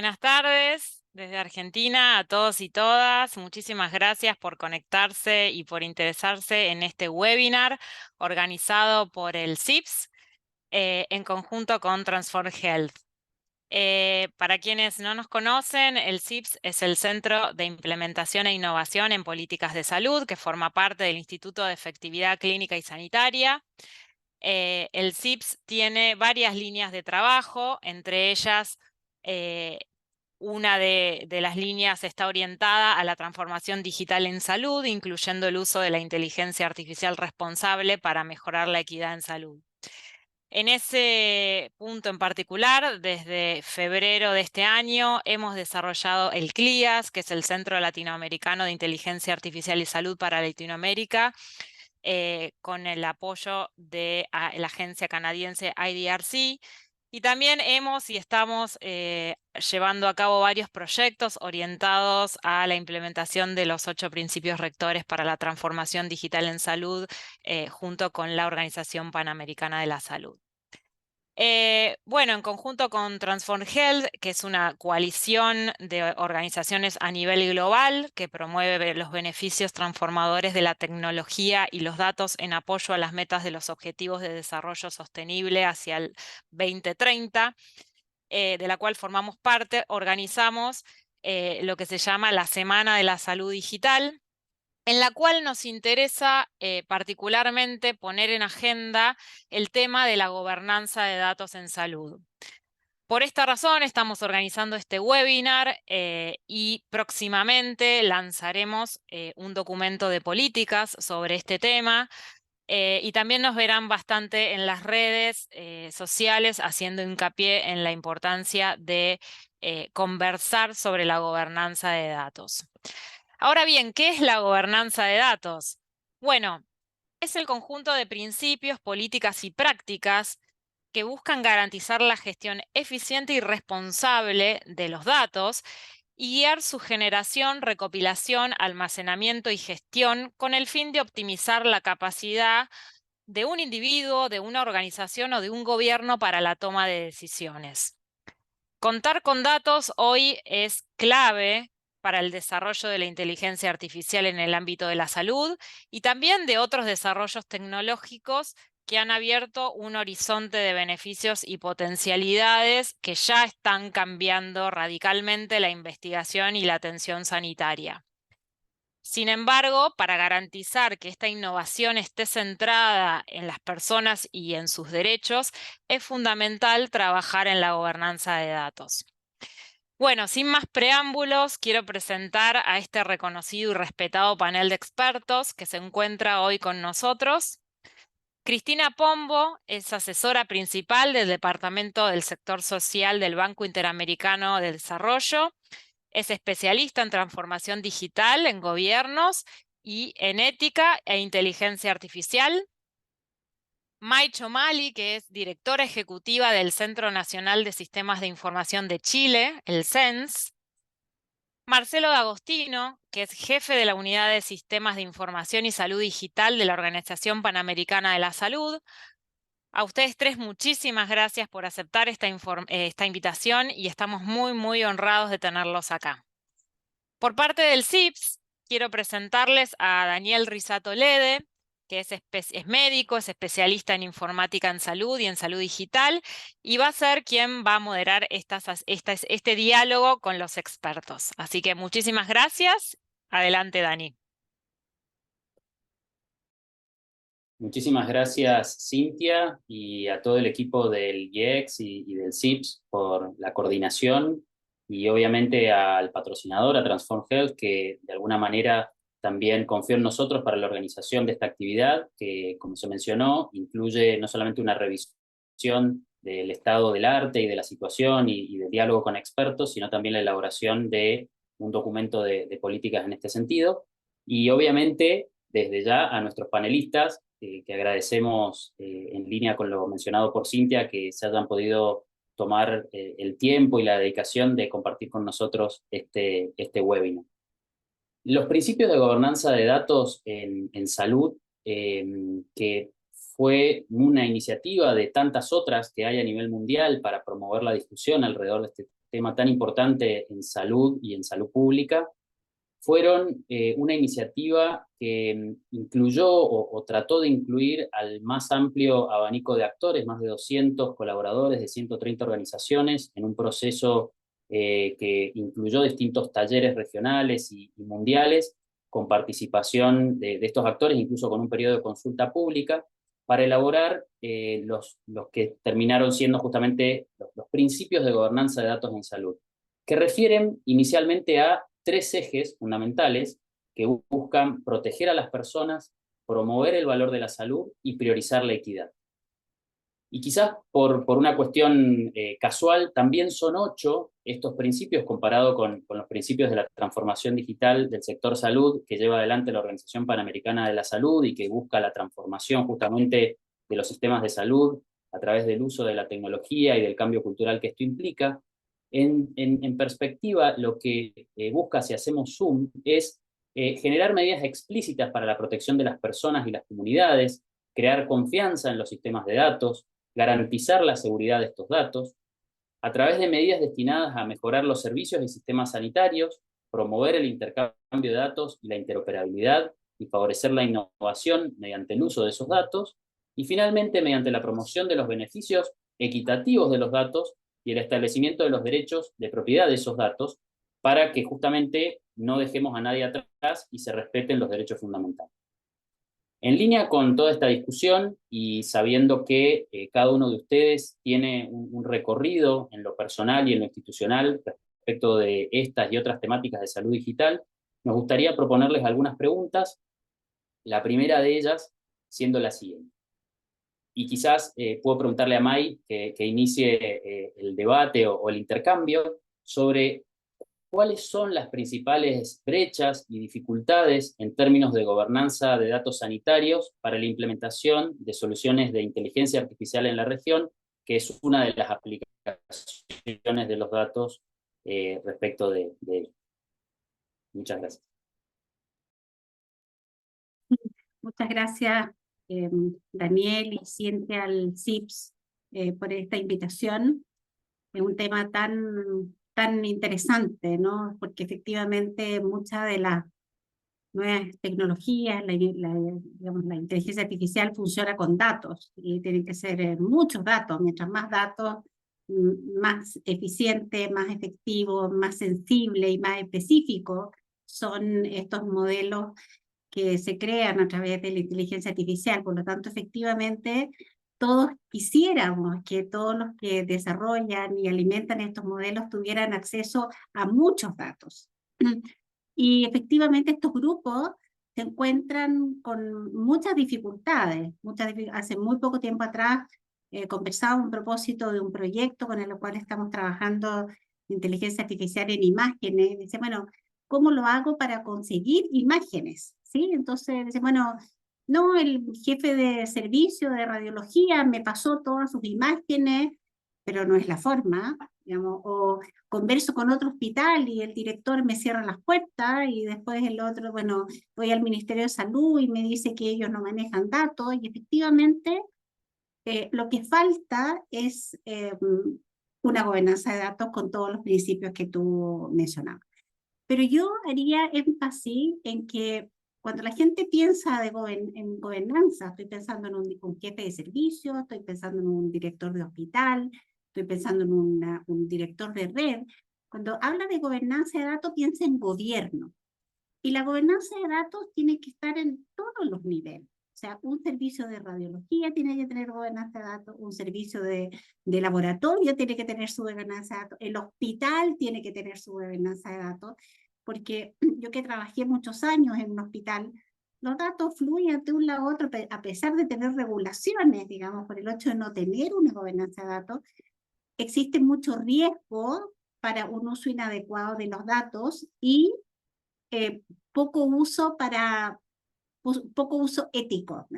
Buenas tardes desde Argentina a todos y todas. Muchísimas gracias por conectarse y por interesarse en este webinar organizado por el CIPS en conjunto con Transform Health. Para quienes no nos conocen, el CIPS es el Centro de Implementación e Innovación en Políticas de Salud, que forma parte del Instituto de Efectividad Clínica y Sanitaria. El CIPS tiene varias líneas de trabajo, entre ellas una de las líneas está orientada a la transformación digital en salud, incluyendo el uso de la inteligencia artificial responsable para mejorar la equidad en salud. En ese punto en particular, desde febrero de este año, hemos desarrollado el CLIAS, que es el Centro Latinoamericano de Inteligencia Artificial y Salud para Latinoamérica, con el apoyo de la agencia canadiense IDRC. Y también hemos y estamos llevando a cabo varios proyectos orientados a la implementación de los 8 principios rectores para la transformación digital en salud, junto con la Organización Panamericana de la Salud. Bueno, en conjunto con Transform Health, que es una coalición de organizaciones a nivel global que promueve los beneficios transformadores de la tecnología y los datos en apoyo a las metas de los Objetivos de Desarrollo Sostenible hacia el 2030, de la cual formamos parte, organizamos lo que se llama la Semana de la Salud Digital, en la cual nos interesa particularmente poner en agenda el tema de la gobernanza de datos en salud. Por esta razón estamos organizando este webinar y próximamente lanzaremos un documento de políticas sobre este tema, y también nos verán bastante en las redes sociales haciendo hincapié en la importancia de conversar sobre la gobernanza de datos. Ahora bien, ¿qué es la gobernanza de datos? Bueno, es el conjunto de principios, políticas y prácticas que buscan garantizar la gestión eficiente y responsable de los datos y guiar su generación, recopilación, almacenamiento y gestión con el fin de optimizar la capacidad de un individuo, de una organización o de un gobierno para la toma de decisiones. Contar con datos hoy es clave para el desarrollo de la inteligencia artificial en el ámbito de la salud y también de otros desarrollos tecnológicos que han abierto un horizonte de beneficios y potencialidades que ya están cambiando radicalmente la investigación y la atención sanitaria. Sin embargo, para garantizar que esta innovación esté centrada en las personas y en sus derechos, es fundamental trabajar en la gobernanza de datos. Bueno, sin más preámbulos, quiero presentar a este reconocido y respetado panel de expertos que se encuentra hoy con nosotros. Cristina Pombo es asesora principal del Departamento del Sector Social del Banco Interamericano de Desarrollo. Es especialista en transformación digital en gobiernos y en ética e inteligencia artificial. May Chomali, que es directora ejecutiva del Centro Nacional de Sistemas de Información de Chile, el CENS. Marcelo D'Agostino, que es jefe de la Unidad de Sistemas de Información y Salud Digital de la Organización Panamericana de la Salud. A ustedes tres, muchísimas gracias por aceptar esta invitación y estamos muy honrados de tenerlos acá. Por parte del CIPS, quiero presentarles a Daniel Risato Lede, que es médico, es especialista en informática en salud y en salud digital, y va a ser quien va a moderar este diálogo con los expertos. Así que muchísimas gracias. Adelante, Dani. Muchísimas gracias, Cintia, y a todo el equipo del IEX y del CIPS por la coordinación, y obviamente al patrocinador, a Transform Health, que de alguna manera también confió en nosotros para la organización de esta actividad, que, como se mencionó, incluye no solamente una revisión del estado del arte y de la situación y del diálogo con expertos, sino también la elaboración de un documento de políticas en este sentido. Y obviamente, desde ya a nuestros panelistas, que agradecemos en línea con lo mencionado por Cintia, que se hayan podido tomar el tiempo y la dedicación de compartir con nosotros este webinar. Los principios de gobernanza de datos en salud, que fue una iniciativa de tantas otras que hay a nivel mundial para promover la discusión alrededor tema tan importante en salud y en salud pública, fueron una iniciativa que incluyó o trató de incluir al más amplio abanico de actores, más de 200 colaboradores de 130 organizaciones, en un proceso que incluyó distintos talleres regionales y mundiales, con participación de estos actores, incluso con un periodo de consulta pública, para elaborar los que terminaron siendo justamente los principios de gobernanza de datos en salud, que refieren inicialmente a tres ejes fundamentales que buscan proteger a las personas, promover el valor de la salud y priorizar la equidad. Y quizás por una cuestión casual, también son 8 estos principios comparado con los principios de la transformación digital del sector salud que lleva adelante la Organización Panamericana de la Salud y que busca la transformación justamente de los sistemas de salud a través del uso de la tecnología y del cambio cultural que esto implica. En perspectiva, lo que busca, si hacemos zoom, es generar medidas explícitas para la protección de las personas y las comunidades, crear confianza en los sistemas de datos, garantizar la seguridad de estos datos, a través de medidas destinadas a mejorar los servicios y sistemas sanitarios, promover el intercambio de datos y la interoperabilidad y favorecer la innovación mediante el uso de esos datos, y finalmente mediante la promoción de los beneficios equitativos de los datos y el establecimiento de los derechos de propiedad de esos datos para que justamente no dejemos a nadie atrás y se respeten los derechos fundamentales. En línea con toda esta discusión y sabiendo que cada uno de ustedes tiene un recorrido en lo personal y en lo institucional respecto de estas y otras temáticas de salud digital, nos gustaría proponerles algunas preguntas, la primera de ellas siendo la siguiente. Y quizás puedo preguntarle a Mai que inicie el debate o el intercambio sobre cuáles son las principales brechas y dificultades en términos de gobernanza de datos sanitarios para la implementación de soluciones de inteligencia artificial en la región, que es una de las aplicaciones de los datos respecto de ello. Muchas gracias. Muchas gracias, Daniel y Cintia al CIPS por esta invitación. Es un tema tan interesante, ¿no? Porque efectivamente muchas de las nuevas tecnologías, digamos, la inteligencia artificial funciona con datos y tienen que ser muchos datos. Mientras más datos, más eficiente, más efectivo, más sensible y más específico son estos modelos que se crean a través de la inteligencia artificial. Por lo tanto, efectivamente, todos quisiéramos que todos los que desarrollan y alimentan estos modelos tuvieran acceso a muchos datos. Y efectivamente estos grupos se encuentran con muchas dificultades. Hace muy poco tiempo atrás conversaba a propósito de un proyecto con el cual estamos trabajando inteligencia artificial en imágenes. Dice, bueno, ¿cómo lo hago para conseguir imágenes? ¿Sí? Entonces dice, bueno, no, el jefe de servicio de radiología me pasó todas sus imágenes, pero no es la forma, digamos, o converso con otro hospital y el director me cierra las puertas y después el otro, bueno, voy al Ministerio de Salud y me dice que ellos no manejan datos y efectivamente lo que falta es una gobernanza de datos con todos los principios que tú mencionabas. Pero yo haría énfasis en que cuando la gente piensa en gobernanza, estoy pensando en un jefe de servicio, estoy pensando en un director de hospital, estoy pensando en un director de red. Cuando habla de gobernanza de datos, piensa en gobierno. Y la gobernanza de datos tiene que estar en todos los niveles. O sea, un servicio de radiología tiene que tener gobernanza de datos, un servicio de laboratorio tiene que tener su gobernanza de datos, el hospital tiene que tener su gobernanza de datos, porque yo que trabajé muchos años en un hospital, los datos fluyen de un lado a otro, a pesar de tener regulaciones, digamos, por el hecho de no tener una gobernanza de datos, existe mucho riesgo para un uso inadecuado de los datos y poco uso ético,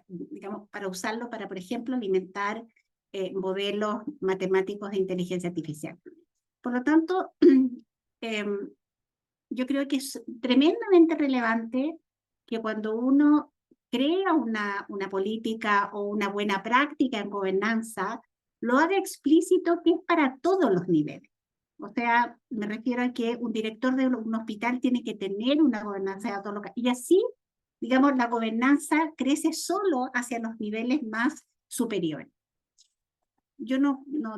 digamos, para usarlo para, por ejemplo, alimentar modelos matemáticos de inteligencia artificial. Por lo tanto, yo creo que es tremendamente relevante que cuando uno crea una política o una buena práctica en gobernanza, lo haga explícito que es para todos los niveles. O sea, me refiero a que un director de un hospital tiene que tener una gobernanza de datos local. Y así, digamos, la gobernanza crece solo hacia los niveles más superiores. Yo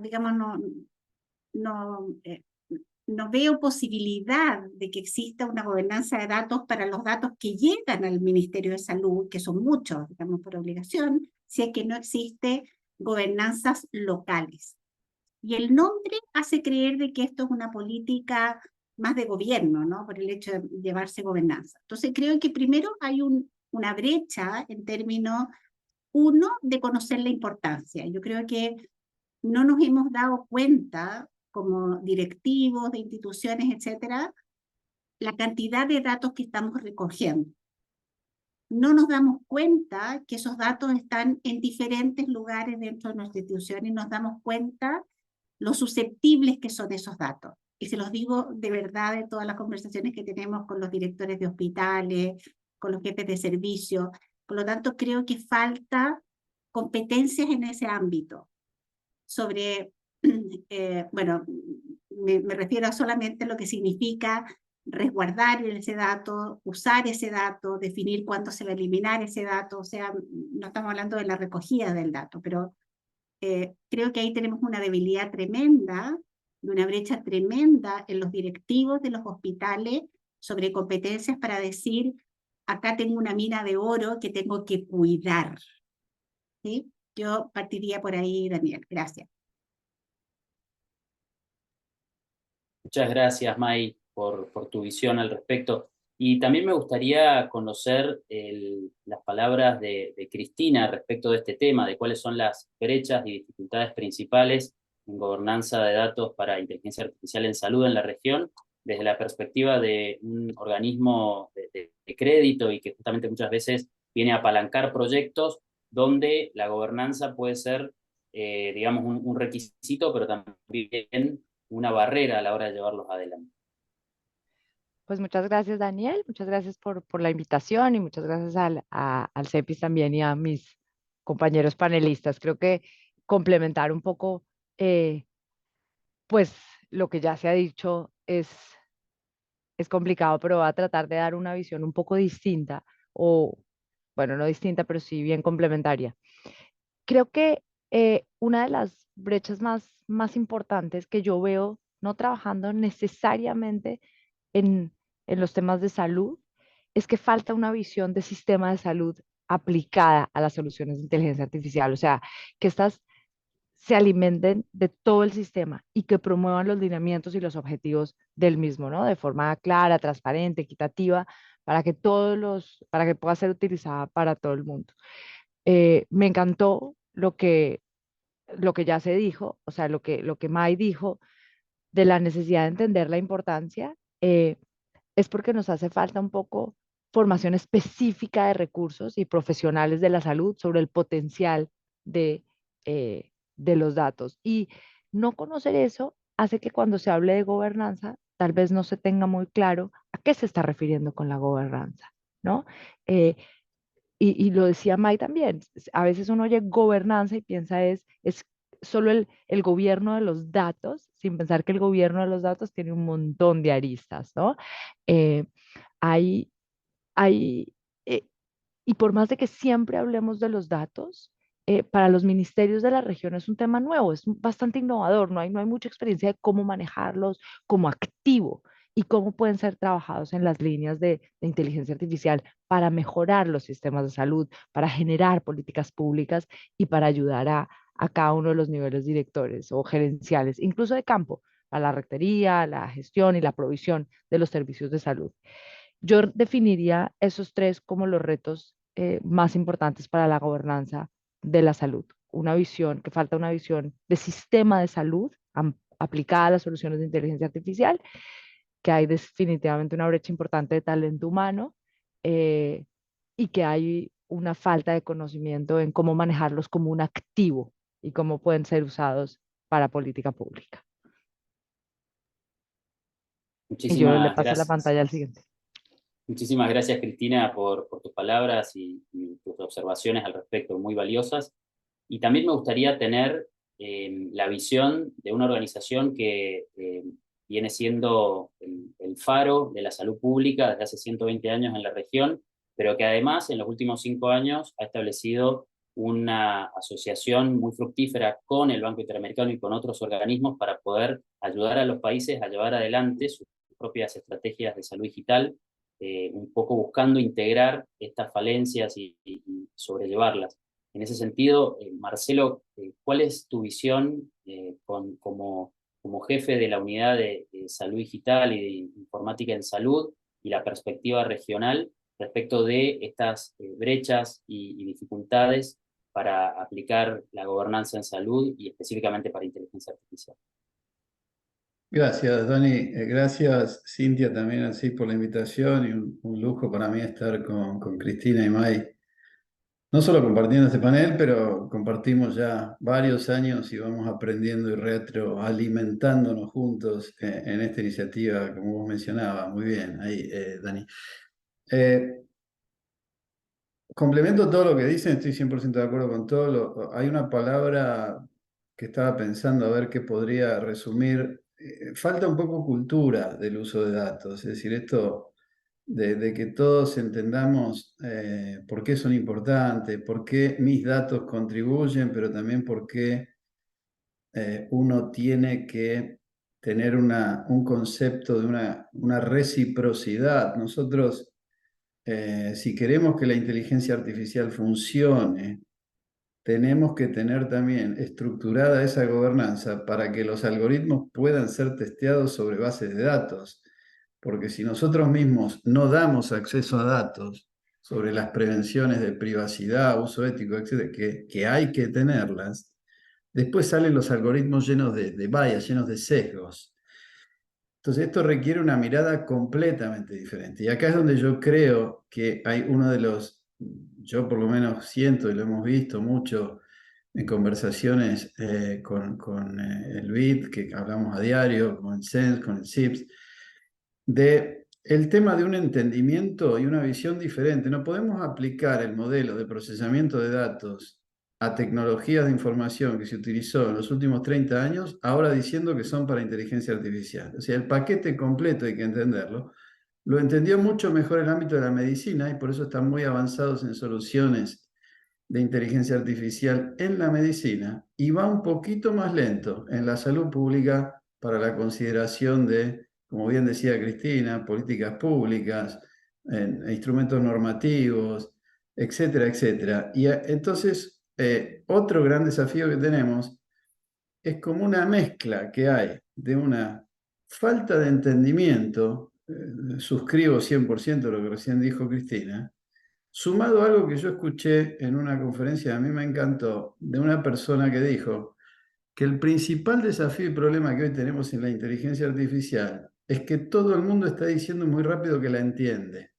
digamos, no, no veo posibilidad de que exista una gobernanza de datos para los datos que llegan al Ministerio de Salud, que son muchos, digamos, por obligación, si es que no existe gobernanzas locales. Y el nombre hace creer de que esto es una política más de gobierno, ¿no? Por el hecho de llevarse gobernanza. Entonces creo que primero hay una brecha en términos, uno, de conocer la importancia. Yo creo que no nos hemos dado cuenta, como directivos de instituciones, etcétera, la cantidad de datos que estamos recogiendo. No nos damos cuenta que esos datos están en diferentes lugares dentro de nuestra institución y nos damos cuenta lo susceptibles que son esos datos. Y se los digo de verdad de todas las conversaciones que tenemos con los directores de hospitales, con los jefes de servicio. Por lo tanto, creo que falta competencias en ese ámbito. Sobre, bueno, me refiero a solamente lo que significa resguardar ese dato, usar ese dato, definir cuándo se va a eliminar ese dato. O sea, no estamos hablando de la recogida del dato, pero creo que ahí tenemos una debilidad tremenda, una brecha tremenda en los directivos de los hospitales sobre competencias para decir, acá tengo una mina de oro que tengo que cuidar. ¿Sí? Yo partiría por ahí, Daniel. Gracias. Muchas gracias, May, por tu visión al respecto. Y también me gustaría conocer las palabras de Cristina respecto de este tema, de cuáles son las brechas y dificultades principales en gobernanza de datos para inteligencia artificial en salud en la región, desde la perspectiva de un organismo de crédito y que justamente muchas veces viene a apalancar proyectos donde la gobernanza puede ser, digamos, un requisito, pero también una barrera a la hora de llevarlos adelante. Pues muchas gracias, Daniel, muchas gracias por la invitación y muchas gracias al CEPIS también y a mis compañeros panelistas. Creo que complementar un poco, pues lo que ya se ha dicho es complicado, pero va a tratar de dar una visión un poco distinta o, bueno, no distinta, pero sí bien complementaria. Creo que una de las brechas más importantes que yo veo, no trabajando necesariamente en, en los temas de salud, es que falta una visión de sistema de salud aplicada a las soluciones de inteligencia artificial, o sea, que estas se alimenten de todo el sistema y que promuevan los lineamientos y los objetivos del mismo, ¿no? De forma clara, transparente, equitativa, para que pueda ser utilizada para todo el mundo. Me encantó lo que ya se dijo, o sea, lo que Mai dijo de la necesidad de entender la importancia, es porque nos hace falta un poco formación específica de recursos y profesionales de la salud sobre el potencial de los datos. Y no conocer eso hace que cuando se hable de gobernanza, tal vez no se tenga muy claro a qué se está refiriendo con la gobernanza, ¿no? Eh, y lo decía May también, a veces uno oye gobernanza y piensa es solo el gobierno de los datos, sin pensar que el gobierno de los datos tiene un montón de aristas, ¿no? Eh, hay, hay, eh, y por más de que siempre hablemos de los datos, para los ministerios de la región es un tema nuevo, es bastante innovador, no hay mucha experiencia de cómo manejarlos como activo y cómo pueden ser trabajados en las líneas de inteligencia artificial para mejorar los sistemas de salud, para generar políticas públicas y para ayudar a cada uno de los niveles directores o gerenciales, incluso de campo, a la rectoría, la gestión y la provisión de los servicios de salud. Yo definiría esos tres como los retos más importantes para la gobernanza de la salud. Que falta una visión de sistema de salud aplicada a las soluciones de inteligencia artificial, que hay definitivamente una brecha importante de talento humano eh, y que hay una falta de conocimiento en cómo manejarlos como un activo y cómo pueden ser usados para política pública. Y yo le Muchísimas paso la gracias. pantalla al siguiente. Muchísimas gracias, Cristina, por tus palabras y tus observaciones al respecto, muy valiosas. Y también me gustaría tener la visión de una organización que viene siendo el faro de la salud pública desde hace 120 años en la región, pero que además en los últimos 5 años ha establecido una asociación muy fructífera con el Banco Interamericano y con otros organismos para poder ayudar a los países a llevar adelante sus propias estrategias de salud digital, un poco buscando integrar estas falencias y sobrellevarlas. En ese sentido, Marcelo, ¿cuál es tu visión como jefe de la unidad de salud digital y de informática en salud y la perspectiva regional respecto de estas brechas y dificultades para aplicar la gobernanza en salud y específicamente para inteligencia artificial? Gracias, Dani. Gracias, Cintia, también así por la invitación y un lujo para mí estar con Cristina y May. No solo compartiendo este panel, pero compartimos ya varios años y vamos aprendiendo y retroalimentándonos juntos en esta iniciativa, como vos mencionabas. Muy bien, ahí, Dani. Complemento todo lo que dicen, estoy 100% de acuerdo con todo. Hay una palabra que estaba pensando a ver qué podría resumir. Falta un poco cultura del uso de datos, es decir, esto de que todos entendamos por qué son importantes, por qué mis datos contribuyen, pero también por qué uno tiene que tener un concepto de una reciprocidad. Nosotros, si queremos que la inteligencia artificial funcione, tenemos que tener también estructurada esa gobernanza para que los algoritmos puedan ser testeados sobre bases de datos. Porque si nosotros mismos no damos acceso a datos sobre las prevenciones de privacidad, uso ético, etcétera, que hay que tenerlas, después salen los algoritmos llenos de bias, llenos de sesgos. Entonces esto requiere una mirada completamente diferente. Y acá es donde yo creo que hay uno de los, yo por lo menos siento y lo hemos visto mucho en conversaciones con el BID, que hablamos a diario, con el SENS, con el CIPS, de el tema de un entendimiento y una visión diferente. No podemos aplicar el modelo de procesamiento de datos a tecnologías de información que se utilizó en los últimos 30 años, ahora diciendo que son para inteligencia artificial. O sea, el paquete completo hay que entenderlo. Lo entendió mucho mejor el ámbito de la medicina y por eso están muy avanzados en soluciones de inteligencia artificial en la medicina y va un poquito más lento en la salud pública para la consideración de, como bien decía Cristina, políticas públicas, instrumentos normativos, etcétera, etcétera. Y entonces, otro gran desafío que tenemos es como una mezcla que hay de una falta de entendimiento, suscribo 100% lo que recién dijo Cristina, sumado a algo que yo escuché en una conferencia, a mí me encantó, de una persona que dijo que el principal desafío y problema que hoy tenemos en la inteligencia artificial es que todo el mundo está diciendo muy rápido que la entiende.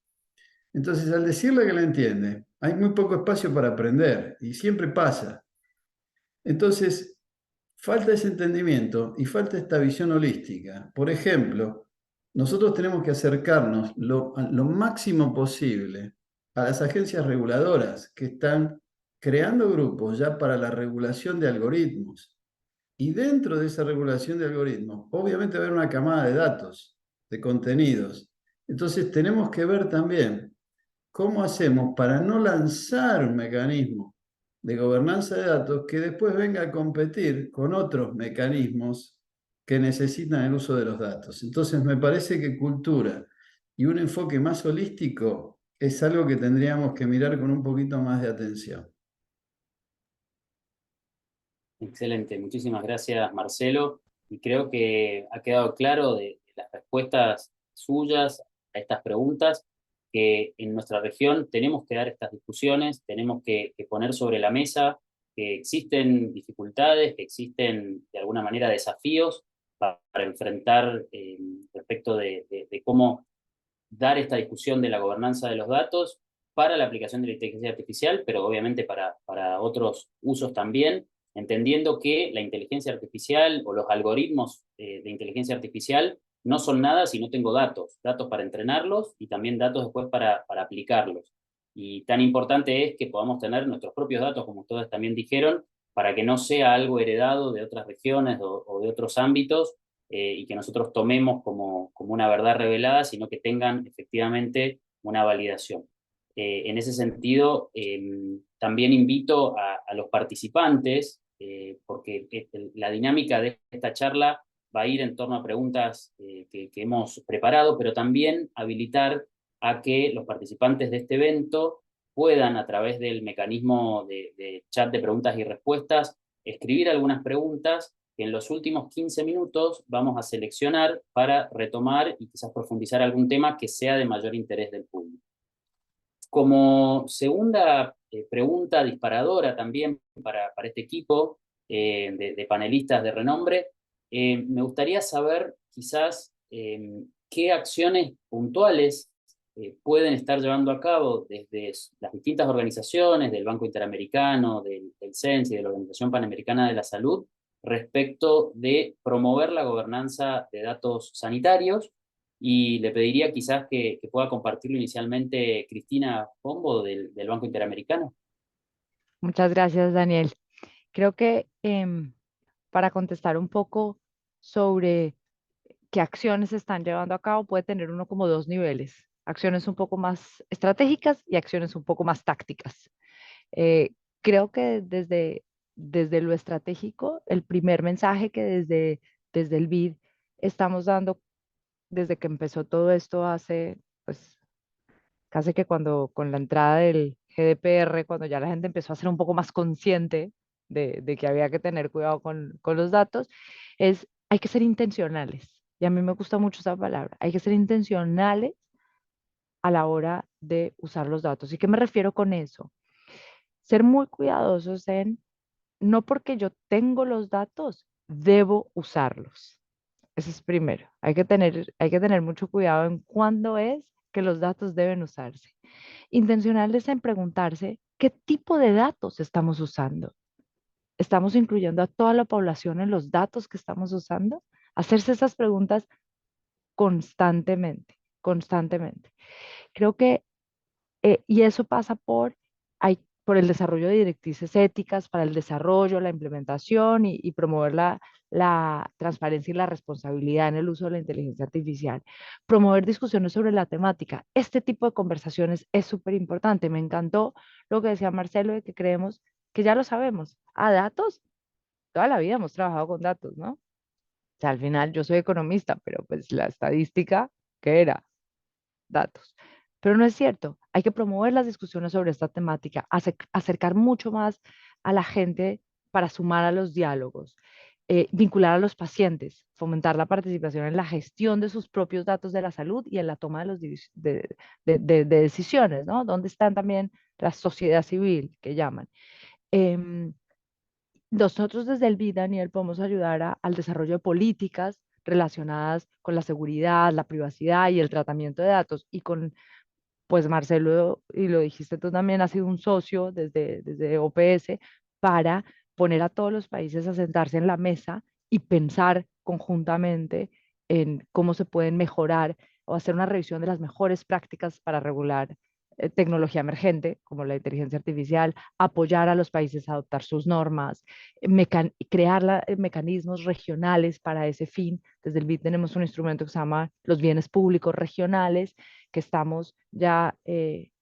Entonces, al decirle que la entiende, hay muy poco espacio para aprender y siempre pasa. Entonces, falta ese entendimiento y falta esta visión holística. Por ejemplo, nosotros tenemos que acercarnos lo máximo posible a las agencias reguladoras que están creando grupos ya para la regulación de algoritmos. Y dentro de esa regulación de algoritmos, obviamente va a haber una camada de datos, de contenidos. Entonces tenemos que ver también cómo hacemos para no lanzar un mecanismo de gobernanza de datos que después venga a competir con otros mecanismos que necesitan el uso de los datos. Entonces me parece que cultura y un enfoque más holístico es algo que tendríamos que mirar con un poquito más de atención. Excelente, muchísimas gracias, Marcelo. Y creo que ha quedado claro de las respuestas suyas a estas preguntas, que en nuestra región tenemos que dar estas discusiones, tenemos que poner sobre la mesa que existen dificultades, que existen de alguna manera desafíos para enfrentar respecto de cómo dar esta discusión de la gobernanza de los datos para la aplicación de la inteligencia artificial, pero obviamente para otros usos también, entendiendo que la inteligencia artificial o los algoritmos de inteligencia artificial no son nada si no tengo datos para entrenarlos y también datos después para aplicarlos. Y tan importante es que podamos tener nuestros propios datos, como ustedes también dijeron, para que no sea algo heredado de otras regiones o de otros ámbitos, y que nosotros tomemos como una verdad revelada, sino que tengan efectivamente una validación. En ese sentido, también invito a los participantes, porque la dinámica de esta charla va a ir en torno a preguntas que hemos preparado, pero también habilitar a que los participantes de este evento puedan, a través del mecanismo de chat de preguntas y respuestas, escribir algunas preguntas que en los últimos 15 minutos vamos a seleccionar para retomar y quizás profundizar algún tema que sea de mayor interés del público. Como segunda pregunta disparadora también para este equipo de panelistas de renombre, me gustaría saber quizás qué acciones puntuales pueden estar llevando a cabo desde las distintas organizaciones, del Banco Interamericano, del CENS y de la Organización Panamericana de la Salud, respecto de promover la gobernanza de datos sanitarios. Y le pediría quizás que pueda compartirlo inicialmente Cristina Pombo del Banco Interamericano. Muchas gracias, Daniel. Creo que para contestar un poco sobre qué acciones se están llevando a cabo, puede tener uno como dos niveles, acciones un poco más estratégicas y acciones un poco más tácticas. Eh, Creo que desde lo estratégico, el primer mensaje que desde el BID estamos dando desde que empezó todo esto hace, pues, casi que cuando con la entrada del GDPR, cuando ya la gente empezó a ser un poco más consciente de que había que tener cuidado con los datos, es hay que ser intencionales. Y a mí me gusta mucho esa palabra. Hay que ser intencionales a la hora de usar los datos. ¿Y qué me refiero con eso? Ser muy cuidadosos en, no porque yo tengo los datos, debo usarlos. Eso es primero. Hay que tener mucho cuidado en cuándo es que los datos deben usarse. Intencionales en preguntarse qué tipo de datos estamos usando. ¿Estamos incluyendo a toda la población en los datos que estamos usando? Hacerse esas preguntas constantemente, constantemente. Creo que, y eso pasa por el desarrollo de directrices éticas para el desarrollo, la implementación y promover la transparencia y la responsabilidad en el uso de la inteligencia artificial. Promover discusiones sobre la temática. Este tipo de conversaciones es súper importante. Me encantó lo que decía Marcelo de que creemos que ya lo sabemos. A datos, toda la vida hemos trabajado con datos, ¿no? O sea, al final yo soy economista, pero pues la estadística, ¿qué era? Datos. Pero no es cierto. Hay que promover las discusiones sobre esta temática, acercar mucho más a la gente para sumar a los diálogos, vincular a los pacientes, fomentar la participación en la gestión de sus propios datos de la salud y en la toma de, de decisiones, ¿no? ¿Dónde están también la sociedad civil que llaman? Em, Nosotros desde el BID, Daniel, podemos ayudar al desarrollo de políticas relacionadas con la seguridad, la privacidad y el tratamiento de datos. Y con, pues Marcelo, y lo dijiste tú también, ha sido un socio desde OPS para poner a todos los países a sentarse en la mesa y pensar conjuntamente en cómo se pueden mejorar o hacer una revisión de las mejores prácticas para regular tecnología emergente, como la inteligencia artificial, apoyar a los países a adoptar sus normas, crear mecanismos regionales para ese fin. Desde el BID tenemos un instrumento que se llama los bienes públicos regionales, que estamos ya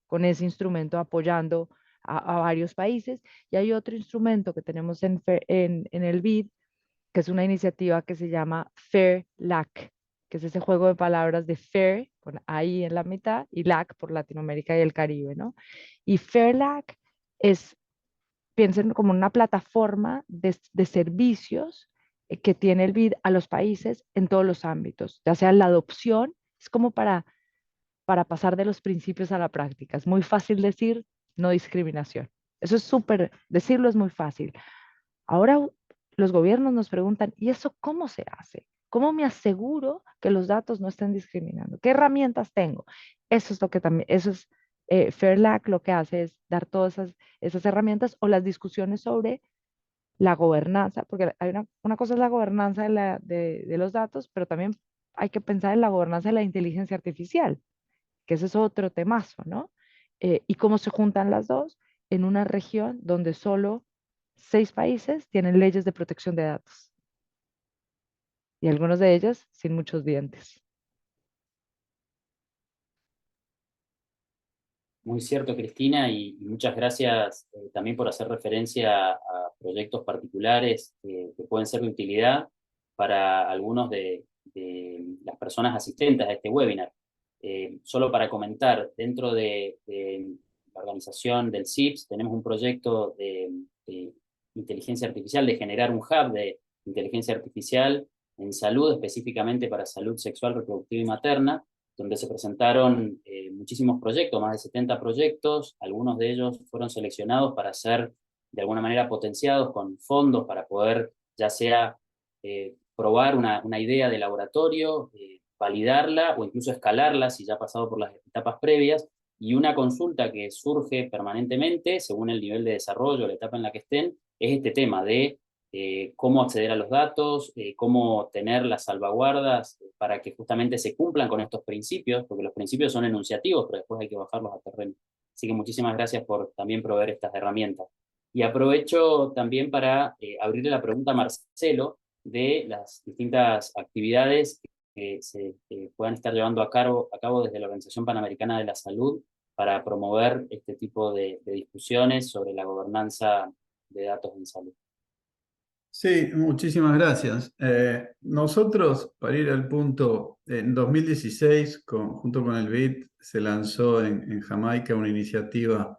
con ese instrumento apoyando a varios países. Y hay otro instrumento que tenemos en el BID, que es una iniciativa que se llama Fair LAC, que es ese juego de palabras de Fair, con ahí en la mitad, y LAC por Latinoamérica y el Caribe, ¿no? Y Fair LAC es, piensen como una plataforma de servicios que tiene el BID a los países en todos los ámbitos, ya sea la adopción, es como para pasar de los principios a la práctica. Es muy fácil decir no discriminación. Eso es súper, decirlo es muy fácil. Ahora los gobiernos nos preguntan, ¿y eso cómo se hace? ¿Cómo me aseguro que los datos no estén discriminando? ¿Qué herramientas tengo? Eso es lo que también, eso es FAIRLAC lo que hace es dar todas esas herramientas o las discusiones sobre la gobernanza, porque hay una cosa es la gobernanza de los datos, pero también hay que pensar en la gobernanza de la inteligencia artificial, que ese es otro temazo, ¿no? Y cómo se juntan las dos en una región donde solo 6 países tienen leyes de protección de datos. y algunos de ellas sin muchos dientes. Muy cierto, Cristina, y muchas gracias también por hacer referencia a proyectos particulares que pueden ser de utilidad para algunos de las personas asistentes a este webinar. Solo para comentar, dentro de la organización del CIPS tenemos un proyecto de inteligencia artificial, de generar un hub de inteligencia artificial en salud, específicamente para salud sexual, reproductiva y materna, donde se presentaron muchísimos proyectos, más de 70 proyectos, algunos de ellos fueron seleccionados para ser de alguna manera potenciados con fondos para poder ya sea probar una idea de laboratorio, validarla o incluso escalarla si ya ha pasado por las etapas previas, y una consulta que surge permanentemente según el nivel de desarrollo, la etapa en la que estén, es este tema de cómo acceder a los datos, cómo tener las salvaguardas para que justamente se cumplan con estos principios, porque los principios son enunciativos, pero después hay que bajarlos a terreno. Así que muchísimas gracias por también proveer estas herramientas. Y aprovecho también para abrirle la pregunta a Marcelo de las distintas actividades que se puedan estar llevando a cabo desde la Organización Panamericana de la Salud para promover este tipo de discusiones sobre la gobernanza de datos en salud. Sí, muchísimas gracias. Nosotros, para ir al punto, en 2016, junto con el BID, se lanzó en Jamaica una iniciativa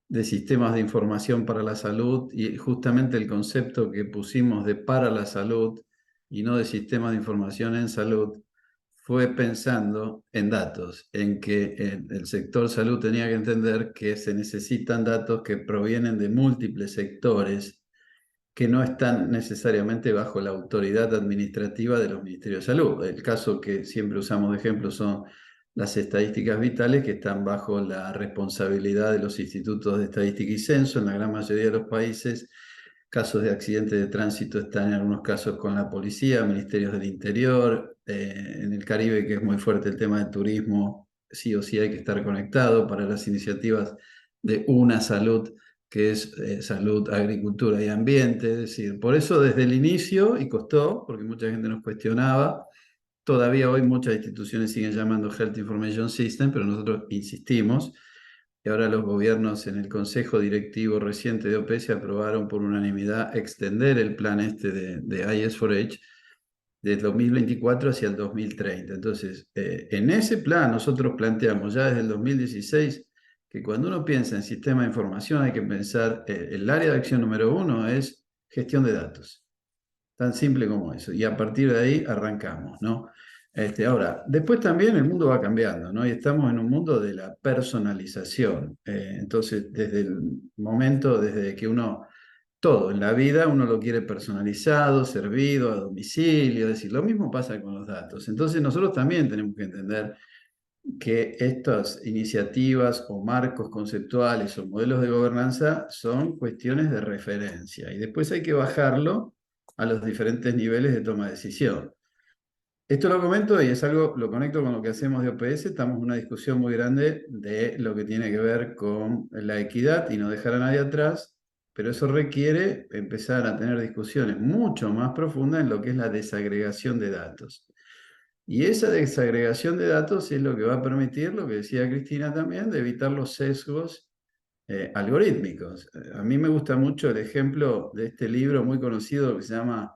de sistemas de información para la salud, y justamente el concepto que pusimos de para la salud y no de sistemas de información en salud fue pensando en datos, en que el sector salud tenía que entender que se necesitan datos que provienen de múltiples sectores que no están necesariamente bajo la autoridad administrativa de los ministerios de salud. El caso que siempre usamos de ejemplo son las estadísticas vitales, que están bajo la responsabilidad de los institutos de estadística y censo en la gran mayoría de los países. Casos de accidentes de tránsito están en algunos casos con la policía, ministerios del interior. En el Caribe, que es muy fuerte el tema del turismo, sí o sí hay que estar conectado para las iniciativas de una salud, que es salud, agricultura y ambiente. Es decir, por eso desde el inicio, y costó, porque mucha gente nos cuestionaba, todavía hoy muchas instituciones siguen llamando Health Information System, pero nosotros insistimos, y ahora los gobiernos en el Consejo Directivo reciente de OPS aprobaron por unanimidad extender el plan este de IS4H del 2024 hacia el 2030. Entonces, en ese plan nosotros planteamos ya desde el 2016 que cuando uno piensa en sistema de información hay que pensar, el área de acción número 1 es gestión de datos. Tan simple como eso. Y a partir de ahí arrancamos, ¿no? Ahora, después también el mundo va cambiando, ¿no? Y estamos en un mundo de la personalización. Entonces, desde el momento, desde que todo en la vida uno lo quiere personalizado, servido, a domicilio, es decir, lo mismo pasa con los datos. Entonces, nosotros también tenemos que entender que estas iniciativas o marcos conceptuales o modelos de gobernanza son cuestiones de referencia y después hay que bajarlo a los diferentes niveles de toma de decisión. Esto lo comento y es algo, lo conecto con lo que hacemos de OPS. Estamos en una discusión muy grande de lo que tiene que ver con la equidad y no dejar a nadie atrás, pero eso requiere empezar a tener discusiones mucho más profundas en lo que es la desagregación de datos. Y esa desagregación de datos es lo que va a permitir, lo que decía Cristina también, de evitar los sesgos algorítmicos. A mí me gusta mucho el ejemplo de este libro muy conocido que se llama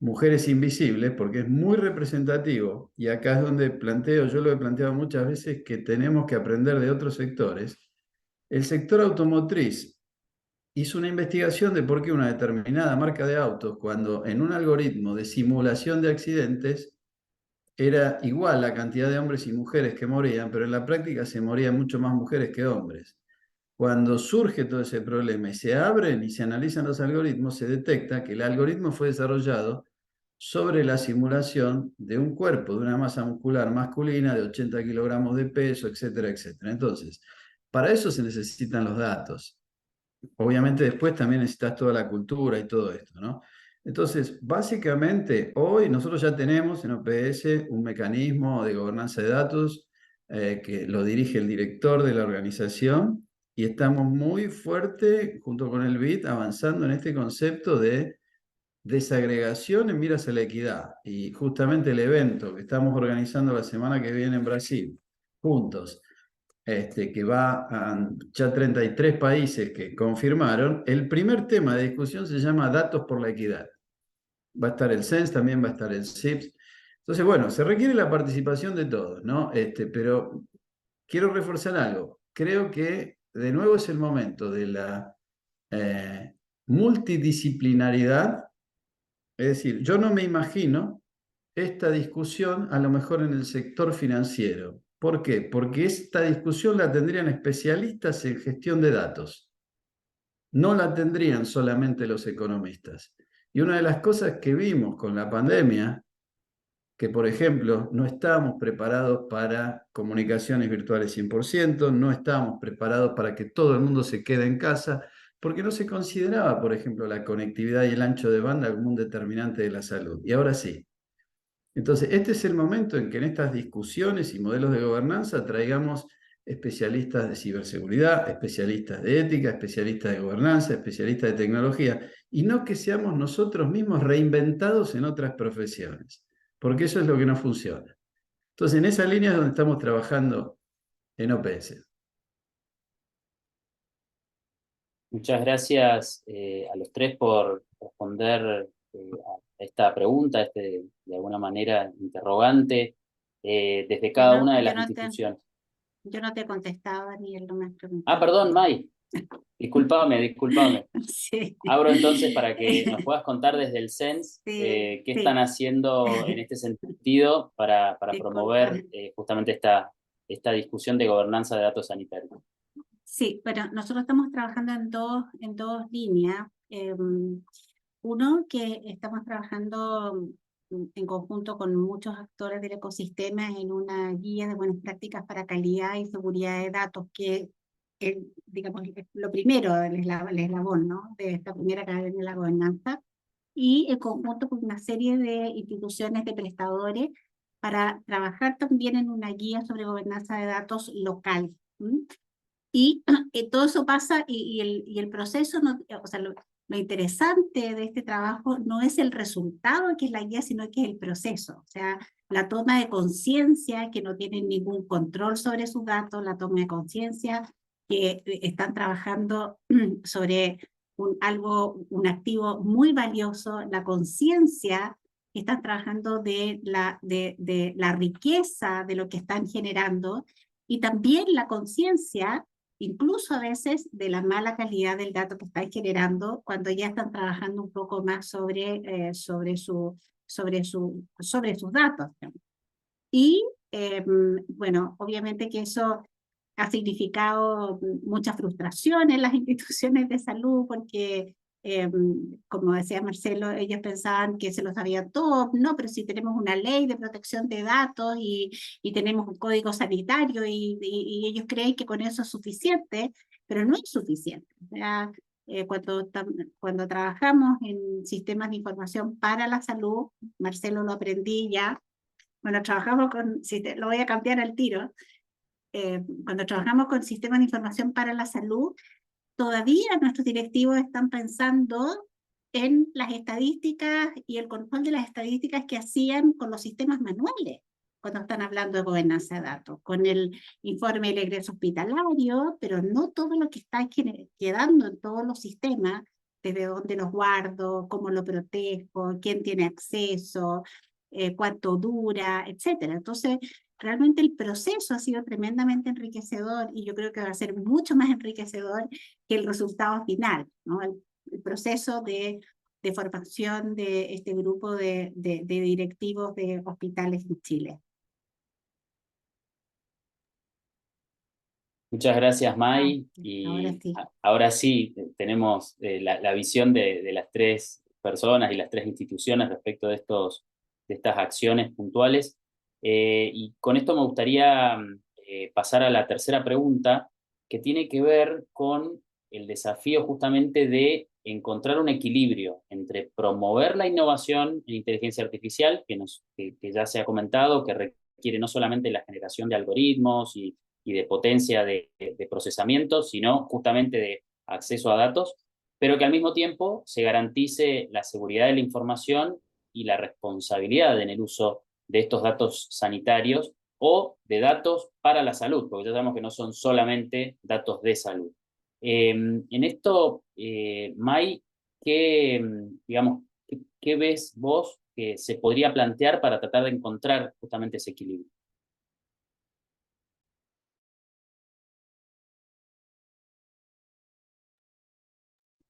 Mujeres Invisibles, porque es muy representativo, y acá es donde planteo, yo lo he planteado muchas veces, que tenemos que aprender de otros sectores. El sector automotriz hizo una investigación de por qué una determinada marca de autos, cuando en un algoritmo de simulación de accidentes, era igual la cantidad de hombres y mujeres que morían, pero en la práctica se morían mucho más mujeres que hombres. Cuando surge todo ese problema y se abren y se analizan los algoritmos, se detecta que el algoritmo fue desarrollado sobre la simulación de un cuerpo, de una masa muscular masculina de 80 kilogramos de peso, etcétera, etcétera. Entonces, para eso se necesitan los datos. Obviamente después también necesitas toda la cultura y todo esto, ¿no? Entonces, básicamente, hoy nosotros ya tenemos en OPS un mecanismo de gobernanza de datos que lo dirige el director de la organización, y estamos muy fuerte, junto con el BID, avanzando en este concepto de desagregación en miras a la equidad. Y justamente el evento que estamos organizando la semana que viene en Brasil, juntos, que va a ya 33 países que confirmaron, el primer tema de discusión se llama Datos por la Equidad. Va a estar el CENS, también va a estar el CIPS. Entonces, bueno, se requiere la participación de todos, ¿no? Pero quiero reforzar algo. Creo que de nuevo es el momento de la multidisciplinaridad. Es decir, yo no me imagino esta discusión a lo mejor en el sector financiero. ¿Por qué? Porque esta discusión la tendrían especialistas en gestión de datos. No la tendrían solamente los economistas. Y una de las cosas que vimos con la pandemia, que por ejemplo no estábamos preparados para comunicaciones virtuales 100%, no estábamos preparados para que todo el mundo se quede en casa, porque no se consideraba, por ejemplo, la conectividad y el ancho de banda como un determinante de la salud. Y ahora sí. Entonces, este es el momento en que en estas discusiones y modelos de gobernanza traigamos especialistas de ciberseguridad, especialistas de ética, especialistas de gobernanza, especialistas de tecnología, y no que seamos nosotros mismos reinventados en otras profesiones, porque eso es lo que no funciona. Entonces, en esa línea es donde estamos trabajando en OPS. Muchas gracias a los tres por responder a esta pregunta, de alguna manera interrogante, desde cada una de las instituciones. Yo no te contestaba, Daniel, no me has preguntado. Ah, perdón, May. Discúlpame. Sí. Abro entonces para que nos puedas contar desde el CENS qué sí. están haciendo en este sentido para promover justamente esta discusión de gobernanza de datos sanitarios. Sí, bueno, nosotros estamos trabajando en dos líneas. Uno, que estamos trabajando en conjunto con muchos actores del ecosistema en una guía de buenas prácticas para calidad y seguridad de datos, que digamos, lo primero, el eslabón, ¿no?, de esta primera cadena de la gobernanza, y en conjunto con una serie de instituciones de prestadores para trabajar también en una guía sobre gobernanza de datos local. Y todo eso pasa y el proceso, no, o sea, lo interesante de este trabajo no es el resultado que es la guía, sino que es el proceso. O sea, la toma de conciencia que no tienen ningún control sobre sus datos, la toma de conciencia que están trabajando sobre un activo muy valioso, la conciencia que están trabajando de la riqueza de lo que están generando, y también la conciencia incluso a veces de la mala calidad del dato que están generando cuando ya están trabajando un poco más sobre sus datos. Y bueno, obviamente que eso ha significado mucha frustración en las instituciones de salud, porque como decía Marcelo, ellos pensaban que se lo sabían todo. No, pero si tenemos una ley de protección de datos y tenemos un código sanitario y ellos creen que con eso es suficiente, pero no es suficiente. O sea, cuando trabajamos en sistemas de información para la salud, Marcelo lo aprendí ya, cuando trabajamos con, lo voy a cambiar al tiro, cuando trabajamos con sistemas de información para la salud, todavía nuestros directivos están pensando en las estadísticas y el control de las estadísticas que hacían con los sistemas manuales, cuando están hablando de gobernanza de datos, con el informe del egreso hospitalario, pero no todo lo que está quedando en todos los sistemas, desde dónde los guardo, cómo lo protejo, quién tiene acceso, cuánto dura, etcétera. Entonces, realmente el proceso ha sido tremendamente enriquecedor, y yo creo que va a ser mucho más enriquecedor que el resultado final, ¿no? El proceso de formación de este grupo de directivos de hospitales en Chile. Muchas gracias, May. Y ahora sí tenemos la visión de las tres personas y las tres instituciones respecto de estas acciones puntuales. Y con esto me gustaría pasar a la tercera pregunta, que tiene que ver con el desafío justamente de encontrar un equilibrio entre promover la innovación en inteligencia artificial, que ya se ha comentado, que requiere no solamente la generación de algoritmos y de potencia de procesamiento, sino justamente de acceso a datos, pero que al mismo tiempo se garantice la seguridad de la información y la responsabilidad en el uso de estos datos sanitarios o de datos para la salud, porque ya sabemos que no son solamente datos de salud. En esto, Mai, digamos, ¿qué ves vos que se podría plantear para tratar de encontrar justamente ese equilibrio?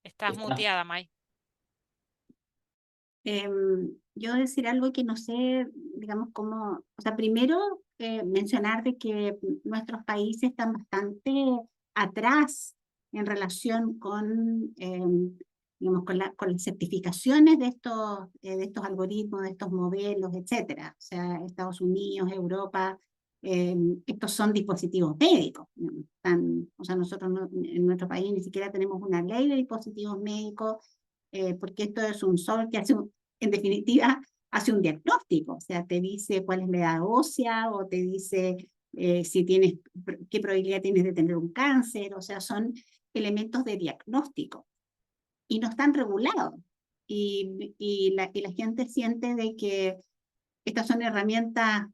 Estás muteada, Mai. Yo decir algo que no sé, digamos, cómo, o sea, primero mencionar de que nuestros países están bastante atrás en relación con, digamos, con las certificaciones de estos algoritmos, de estos modelos, etcétera. O sea, Estados Unidos, Europa, estos son dispositivos médicos. O sea, nosotros en nuestro país ni siquiera tenemos una ley de dispositivos médicos, porque esto es un software que hace en definitiva, hace un diagnóstico, o sea, te dice cuál es la edad ósea o te dice si tienes, qué probabilidad tienes de tener un cáncer, o sea, son elementos de diagnóstico y no están regulados. Y la gente siente de que estas son herramientas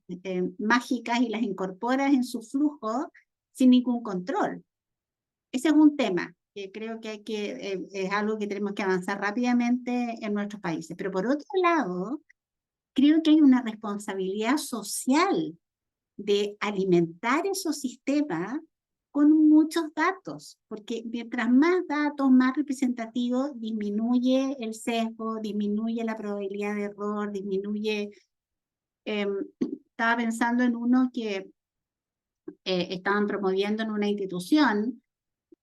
mágicas y las incorporas en su flujo sin ningún control. Ese es un tema que creo que es algo que tenemos que avanzar rápidamente en nuestros países. Pero por otro lado, creo que hay una responsabilidad social de alimentar esos sistemas con muchos datos, porque mientras más datos, más representativos, disminuye el sesgo, disminuye la probabilidad de error, disminuye... estaba pensando en uno que estaban promoviendo en una institución.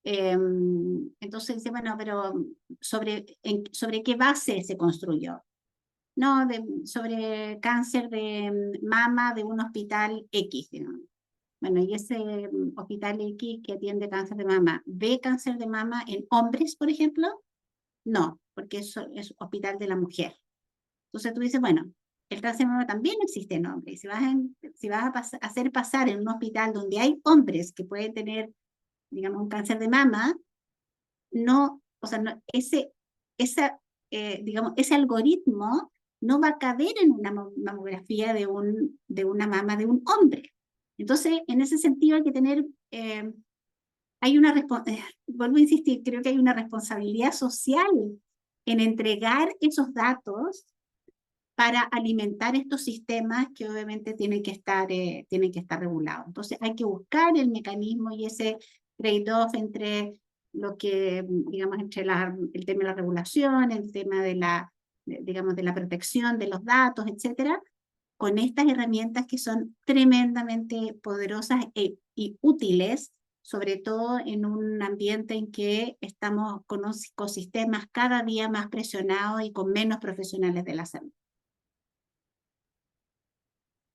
Entonces dice, bueno, pero ¿sobre qué base se construyó? No, sobre cáncer de mama de un hospital X, digamos. Bueno, y ese hospital X que atiende cáncer de mama, ¿ve cáncer de mama en hombres, por ejemplo? No, porque eso es hospital de la mujer. Entonces tú dices, bueno, el cáncer de mama también existe en hombres. Si vas a hacer pasar en un hospital donde hay hombres que pueden tener, digamos, un cáncer de mama, no, o sea, no, digamos, ese algoritmo no va a caber en una mamografía de una mama de un hombre. Entonces, en ese sentido hay que tener, vuelvo a insistir, creo que hay una responsabilidad social en entregar esos datos para alimentar estos sistemas que obviamente tienen que estar regulados. Entonces hay que buscar el mecanismo y ese trade-off entre lo que, digamos, entre el tema de la regulación, el tema digamos, de la protección de los datos, etcétera, con estas herramientas que son tremendamente poderosas y útiles, sobre todo en un ambiente en que estamos con ecosistemas cada día más presionados y con menos profesionales de la salud.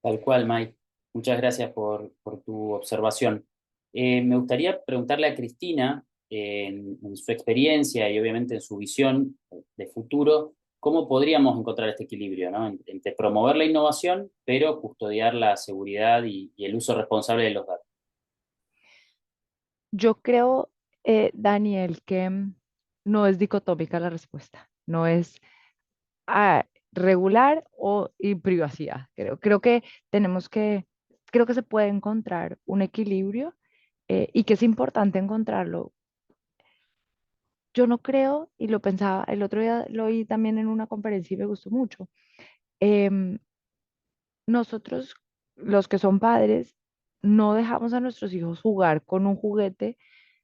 Tal cual, Mike. Muchas gracias por tu observación. Me gustaría preguntarle a Cristina, en su experiencia y obviamente en su visión de futuro, ¿cómo podríamos encontrar este equilibrio, ¿no? Entre promover la innovación, pero custodiar la seguridad y el uso responsable de los datos? Yo creo, Daniel, que no es dicotómica la respuesta. No es regular y privacidad. Creo que creo que se puede encontrar un equilibrio y que es importante encontrarlo. Yo no creo, y lo pensaba, el otro día lo oí también en una conferencia y me gustó mucho. em, Nosotros, los que son padres, no dejamos a nuestros hijos jugar con un juguete,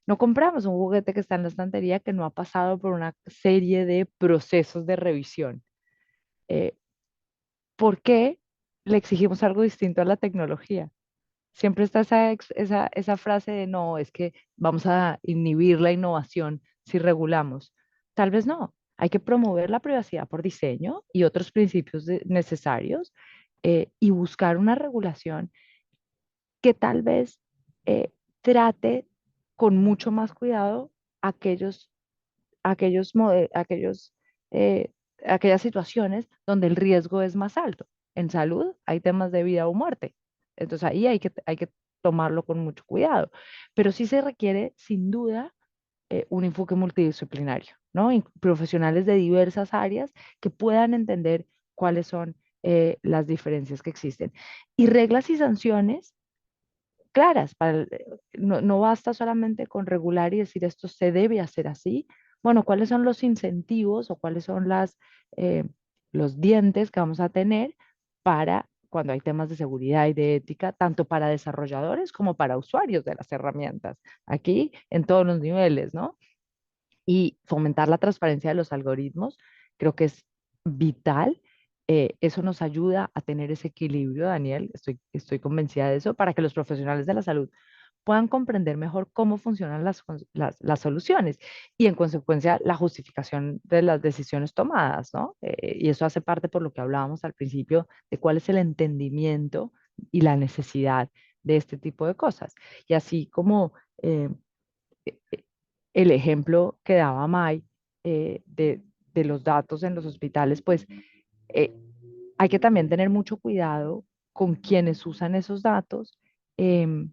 no compramos un juguete que está en la estantería que no ha pasado por una serie de procesos de revisión. Eh, ¿Por qué le exigimos algo distinto a la tecnología? Siempre está esa frase de no, es que vamos a inhibir la innovación si regulamos. Tal vez no. Hay que promover la privacidad por diseño y otros principios necesarios y buscar una regulación que tal vez eh, trate con mucho más cuidado aquellos, aquellos, aquellas situaciones donde el riesgo es más alto. En salud hay temas de vida o muerte. Entonces ahí hay que tomarlo con mucho cuidado. Pero sí se requiere, sin duda, un enfoque multidisciplinario, ¿no? Profesionales de diversas áreas que puedan entender cuáles son las diferencias que existen. Y reglas y sanciones claras. No basta solamente con regular y decir esto se debe hacer así. Bueno, ¿cuáles son los incentivos o cuáles son los dientes que vamos a tener para cuando hay temas de seguridad y de ética, tanto para desarrolladores como para usuarios de las herramientas? Aquí en todos los niveles, ¿no? Y fomentar la transparencia de los algoritmos, creo que es vital. Eso nos ayuda a tener ese equilibrio, Daniel, estoy convencida de eso, para que los profesionales de la salud puedan comprender mejor cómo funcionan las soluciones y en consecuencia la justificación de las decisiones tomadas, ¿no? Y eso hace parte por lo que hablábamos al principio de cuál es el entendimiento y la necesidad de este tipo de cosas. Y así como el ejemplo que daba May de los datos en los hospitales, pues eh, hay que también tener mucho cuidado con quienes usan esos datos. Em,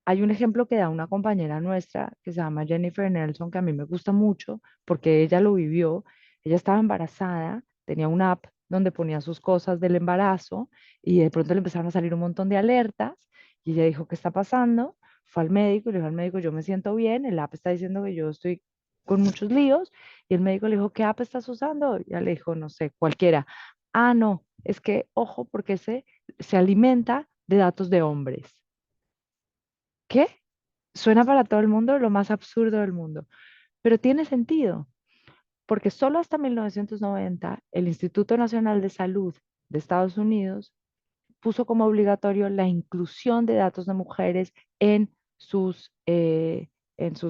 Hay un ejemplo que da una compañera nuestra que se llama Jennifer Nelson, que a mí me gusta mucho porque ella lo vivió. Ella estaba embarazada, tenía una app donde ponía sus cosas del embarazo y de pronto le empezaron a salir un montón de alertas y ella dijo, ¿qué está pasando? Fue al médico y le dijo al médico, yo me siento bien, el app está diciendo que yo estoy con muchos líos y el médico le dijo, ¿qué app estás usando? Y ella le dijo, no sé, cualquiera. Ah, no, es que, ojo, porque se alimenta de datos de hombres. ¿Qué? Suena para todo el mundo lo más absurdo del mundo, pero tiene sentido, porque solo hasta 1990 el Instituto Nacional de Salud de Estados Unidos puso como obligatorio la inclusión de datos de mujeres en sus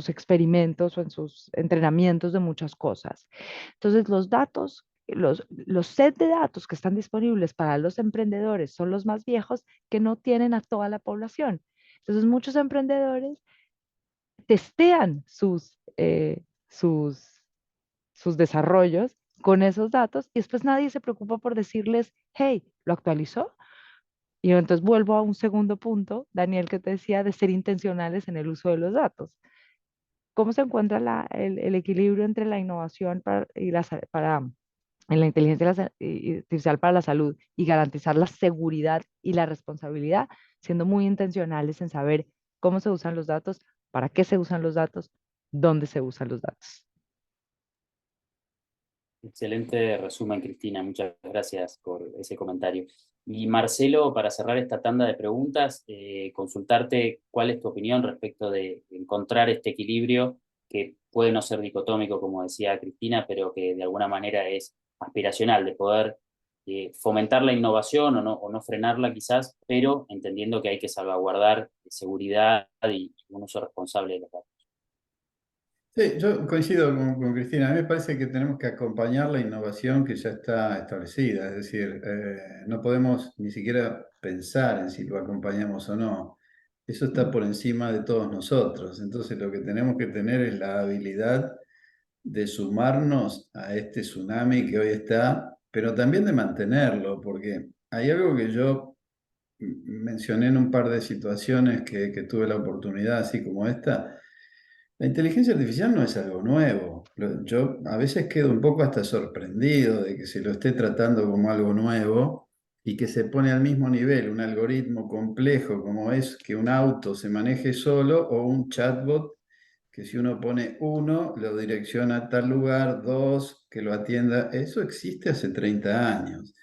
experimentos o en sus entrenamientos de muchas cosas. Entonces, los datos, los set de datos que están disponibles para los emprendedores son los más viejos que no tienen a toda la población. Entonces, muchos emprendedores testean sus desarrollos con esos datos y después nadie se preocupa por decirles, hey, ¿lo actualizó? Y entonces vuelvo a un segundo punto, Daniel, que te decía de ser intencionales en el uso de los datos. ¿Cómo se encuentra el equilibrio entre la innovación en la inteligencia artificial para la salud y garantizar la seguridad y la responsabilidad, siendo muy intencionales en saber cómo se usan los datos, para qué se usan los datos, dónde se usan los datos? Excelente resumen, Cristina. Muchas gracias por ese comentario. Y Marcelo, para cerrar esta tanda de preguntas, consultarte cuál es tu opinión respecto de encontrar este equilibrio que puede no ser dicotómico, como decía Cristina, pero que de alguna manera es aspiracional, de poder fomentar la innovación o no frenarla quizás, pero entendiendo que hay que salvaguardar seguridad y un uso responsable de los datos. Sí, yo coincido con Cristina. A mí me parece que tenemos que acompañar la innovación que ya está establecida. Es decir, no podemos ni siquiera pensar en si lo acompañamos o no. Eso está por encima de todos nosotros. Entonces, lo que tenemos que tener es la habilidad de sumarnos a este tsunami que hoy está, pero también de mantenerlo, porque hay algo que yo mencioné en un par de situaciones que tuve la oportunidad, así como esta. La inteligencia artificial no es algo nuevo. Yo a veces quedo un poco hasta sorprendido de que se lo esté tratando como algo nuevo y que se pone al mismo nivel un algoritmo complejo como es que un auto se maneje solo o un chatbot que si uno pone uno, lo direcciona a tal lugar, dos, que lo atienda. Eso existe hace 30 años.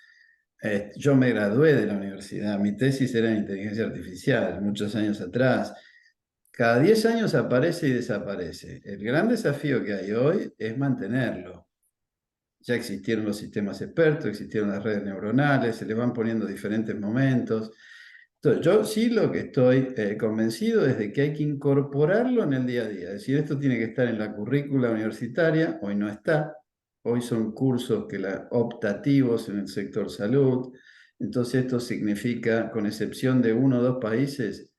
Yo me gradué de la universidad, mi tesis era en inteligencia artificial, muchos años atrás. Cada 10 años aparece y desaparece. El gran desafío que hay hoy es mantenerlo. Ya existieron los sistemas expertos, existieron las redes neuronales, se le van poniendo diferentes momentos. Entonces, yo sí lo que estoy convencido es de que hay que incorporarlo en el día a día. Es decir, esto tiene que estar en la currícula universitaria, hoy no está. Hoy son cursos optativos en el sector salud. Entonces, esto significa, con excepción de uno o dos países,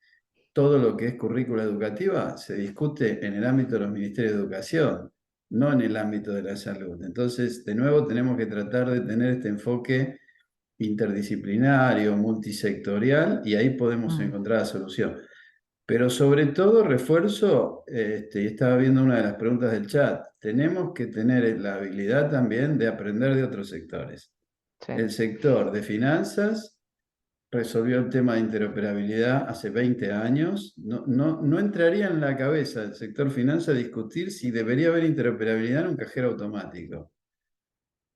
todo lo que es currícula educativa se discute en el ámbito de los ministerios de educación, no en el ámbito de la salud. Entonces, de nuevo, tenemos que tratar de tener este enfoque interdisciplinario, multisectorial, y ahí podemos Mm. encontrar la solución. Pero sobre todo refuerzo, y estaba viendo una de las preguntas del chat, tenemos que tener la habilidad también de aprender de otros sectores. Sí. El sector de finanzas resolvió el tema de interoperabilidad hace 20 años. No entraría en la cabeza del sector finanzas discutir si debería haber interoperabilidad en un cajero automático.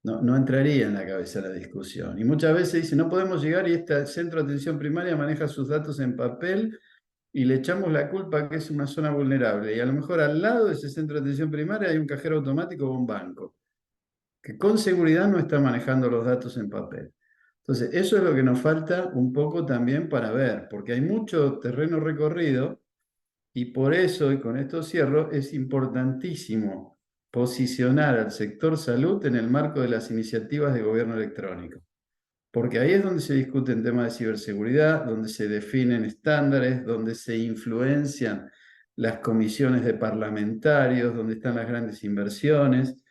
No entraría en la cabeza la discusión. Y muchas veces dice, no podemos llegar y este centro de atención primaria maneja sus datos en papel y le echamos la culpa que es una zona vulnerable. Y a lo mejor al lado de ese centro de atención primaria hay un cajero automático o un banco, que con seguridad no está manejando los datos en papel. Entonces, eso es lo que nos falta un poco también para ver, porque hay mucho terreno recorrido y por eso, y con esto cierro, es importantísimo posicionar al sector salud en el marco de las iniciativas de gobierno electrónico. Porque ahí es donde se discuten temas de ciberseguridad, donde se definen estándares, donde se influencian las comisiones de parlamentarios, donde están las grandes inversiones,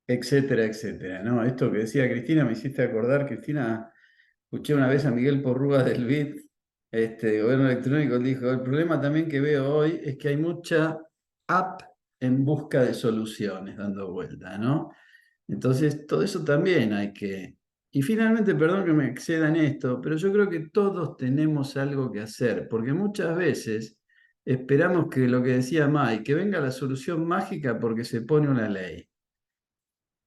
etcétera, etcétera, ¿no? Esto que decía Cristina, me hiciste acordar, Cristina, escuché una vez a Miguel Porrúa del BID, de gobierno electrónico, él dijo, el problema también que veo hoy es que hay mucha app en busca de soluciones dando vuelta, ¿no? Entonces, todo eso también hay que... Y finalmente, perdón que me exceda en esto, pero yo creo que todos tenemos algo que hacer, porque muchas veces esperamos que lo que decía Mai, que venga la solución mágica porque se pone una ley.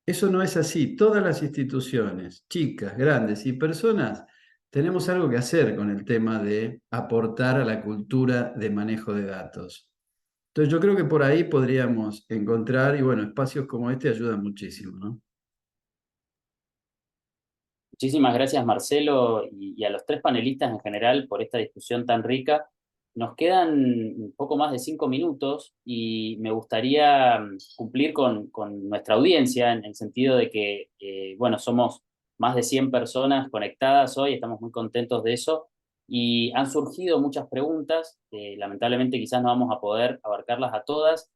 Eso no es así. Todas las instituciones, chicas, grandes y personas, tenemos algo que hacer con el tema de aportar a la cultura de manejo de datos. Entonces yo creo que por ahí podríamos encontrar, y bueno, espacios como este ayudan muchísimo, ¿no? Muchísimas gracias, Marcelo, y a los tres panelistas en general por esta discusión tan rica. Nos quedan un poco más de 5 minutos y me gustaría cumplir con nuestra audiencia en el sentido de que, bueno, somos más de 100 personas conectadas hoy, estamos muy contentos de eso y han surgido muchas preguntas, lamentablemente quizás no vamos a poder abarcarlas a todas,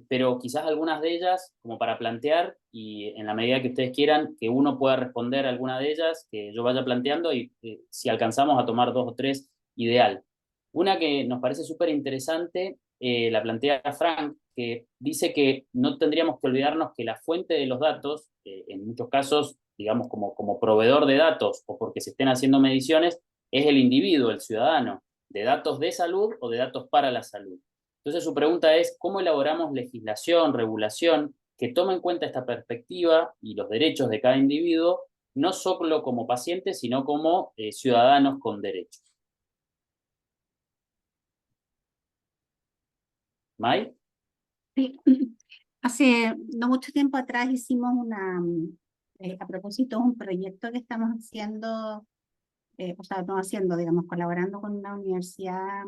pero quizás algunas de ellas, como para plantear, y en la medida que ustedes quieran, que uno pueda responder a alguna de ellas, que yo vaya planteando, y si alcanzamos a tomar 2 o 3, ideal. Una que nos parece súper interesante, la plantea Frank, que dice que no tendríamos que olvidarnos que la fuente de los datos, en muchos casos, digamos, como proveedor de datos o porque se estén haciendo mediciones, es el individuo, el ciudadano, de datos de salud o de datos para la salud. Entonces su pregunta es, ¿cómo elaboramos legislación, regulación que tome en cuenta esta perspectiva y los derechos de cada individuo, no solo como pacientes, sino como ciudadanos con derechos? ¿Mai? Sí. Hace no mucho tiempo atrás hicimos a propósito, un proyecto que estamos haciendo, o sea, no haciendo, digamos, colaborando con una universidad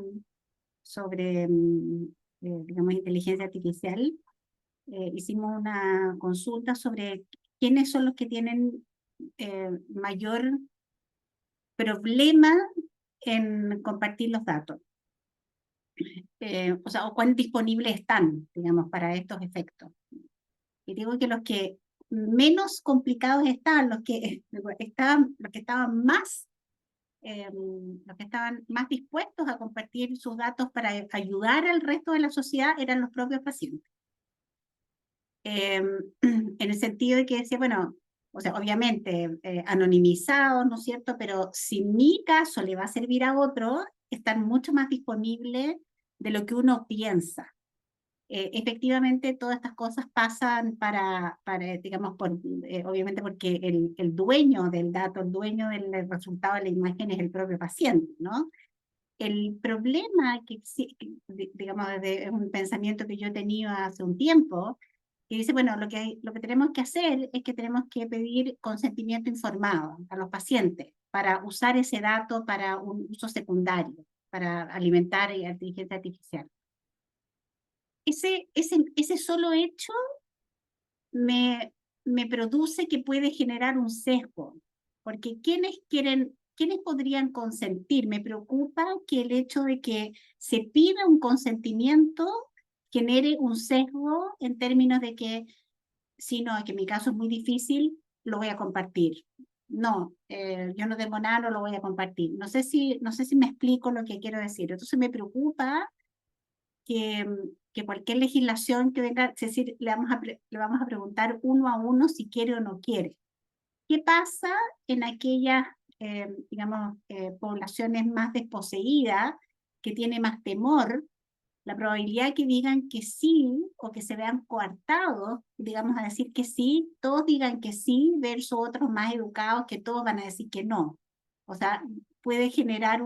sobre, digamos, inteligencia artificial. Hicimos una consulta sobre quiénes son los que tienen mayor problema en compartir los datos. O sea, o cuán disponibles están, digamos, para estos efectos. Y digo que los que menos complicados están, los que estaban más dispuestos a compartir sus datos para ayudar al resto de la sociedad eran los propios pacientes. En el sentido de que decía, bueno, o sea, obviamente anonimizados, ¿no es cierto? Pero si mi caso le va a servir a otro, están mucho más disponibles de lo que uno piensa. Efectivamente, todas estas cosas pasan digamos, obviamente porque el dueño del dato, el dueño del resultado de la imagen es el propio paciente, ¿no? El problema digamos, desde un pensamiento que yo he tenido hace un tiempo, que dice, bueno, lo que tenemos que hacer es que tenemos que pedir consentimiento informado a los pacientes para usar ese dato para un uso secundario, para alimentar la inteligencia artificial. Ese solo hecho me produce que puede generar un sesgo, porque ¿quiénes podrían consentir? Me preocupa que el hecho de que se pida un consentimiento genere un sesgo en términos de que, si no, que mi caso es muy difícil, lo voy a compartir. no, yo no tengo nada, no lo voy a compartir. No sé si me explico lo que quiero decir. Entonces me preocupa que cualquier legislación que venga, es decir, le vamos a preguntar uno a uno si quiere o no quiere. ¿Qué pasa en aquellas, digamos, poblaciones más desposeídas, que tiene más temor? La probabilidad que digan que sí o que se vean coartados, digamos, a decir que sí, todos digan que sí, versus otros más educados que todos van a decir que no. O sea, puede generar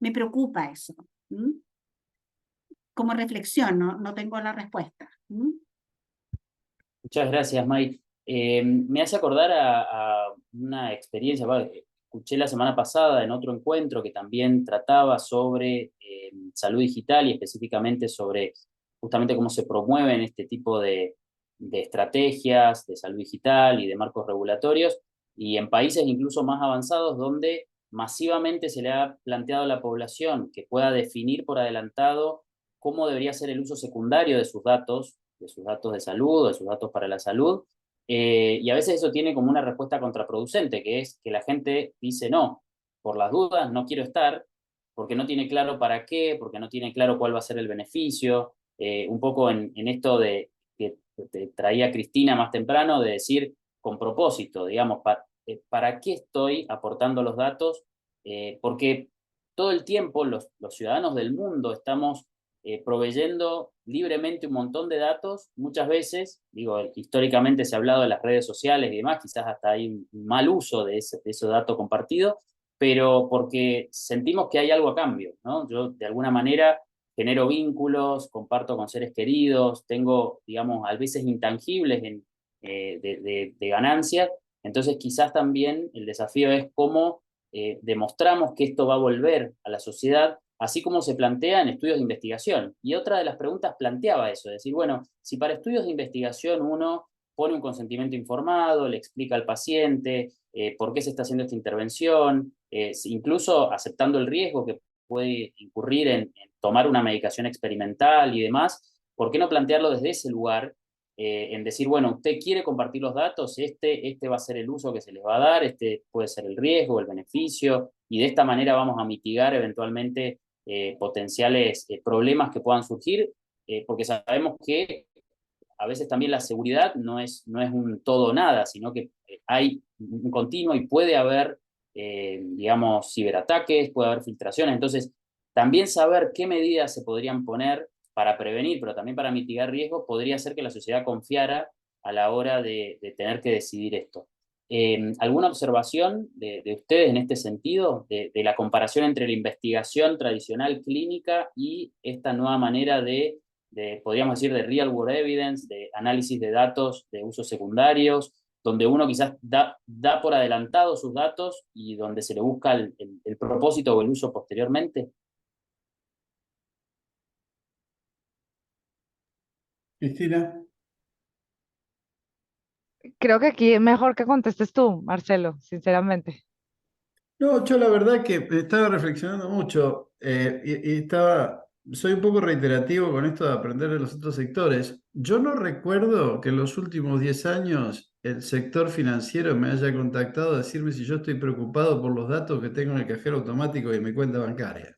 me preocupa eso. ¿Mm? Como reflexión, no tengo la respuesta. ¿Mm? Muchas gracias, Mike. Me hace acordar a una experiencia, escuché la semana pasada en otro encuentro que también trataba sobre salud digital y específicamente sobre justamente cómo se promueven este tipo de estrategias de salud digital y de marcos regulatorios, y en países incluso más avanzados donde masivamente se le ha planteado a la población que pueda definir por adelantado cómo debería ser el uso secundario de sus datos de salud, de sus datos para la salud, y a veces eso tiene como una respuesta contraproducente, que es que la gente dice no, por las dudas no quiero estar, porque no tiene claro para qué, porque no tiene claro cuál va a ser el beneficio, un poco en esto de que te traía Cristina más temprano, de decir con propósito, digamos, para qué estoy aportando los datos, porque todo el tiempo los ciudadanos del mundo estamos proveyendo libremente un montón de datos, muchas veces, digo, históricamente se ha hablado de las redes sociales y demás, quizás hasta hay un mal uso de ese dato compartido, pero porque sentimos que hay algo a cambio, ¿no? Yo de alguna manera genero vínculos, comparto con seres queridos, tengo, digamos, a veces intangibles de ganancias, entonces quizás también el desafío es cómo demostramos que esto va a volver a la sociedad, así como se plantea en estudios de investigación. Y otra de las preguntas planteaba eso, es decir, bueno, si para estudios de investigación uno pone un consentimiento informado, le explica al paciente por qué se está haciendo esta intervención, incluso aceptando el riesgo que puede incurrir en tomar una medicación experimental y demás, ¿por qué no plantearlo desde ese lugar? En decir, bueno, usted quiere compartir los datos, este va a ser el uso que se les va a dar, este puede ser el riesgo, el beneficio, y de esta manera vamos a mitigar eventualmente potenciales problemas que puedan surgir, porque sabemos que a veces también la seguridad no es un todo o nada, sino que hay un continuo y puede haber, digamos, ciberataques, puede haber filtraciones. Entonces, también saber qué medidas se podrían poner para prevenir, pero también para mitigar riesgos, podría hacer que la sociedad confiara a la hora de tener que decidir esto. ¿Alguna observación de ustedes en este sentido, de la comparación entre la investigación tradicional clínica y esta nueva manera podríamos decir, de real world evidence, de análisis de datos de usos secundarios, donde uno quizás da por adelantado sus datos y donde se le busca el propósito o el uso posteriormente? Cristina. Creo que aquí es mejor que contestes tú, Marcelo, sinceramente. No, yo la verdad que estaba reflexionando mucho soy un poco reiterativo con esto de aprender de los otros sectores. Yo no recuerdo que en los últimos 10 años el sector financiero me haya contactado a decirme si yo estoy preocupado por los datos que tengo en el cajero automático y en mi cuenta bancaria.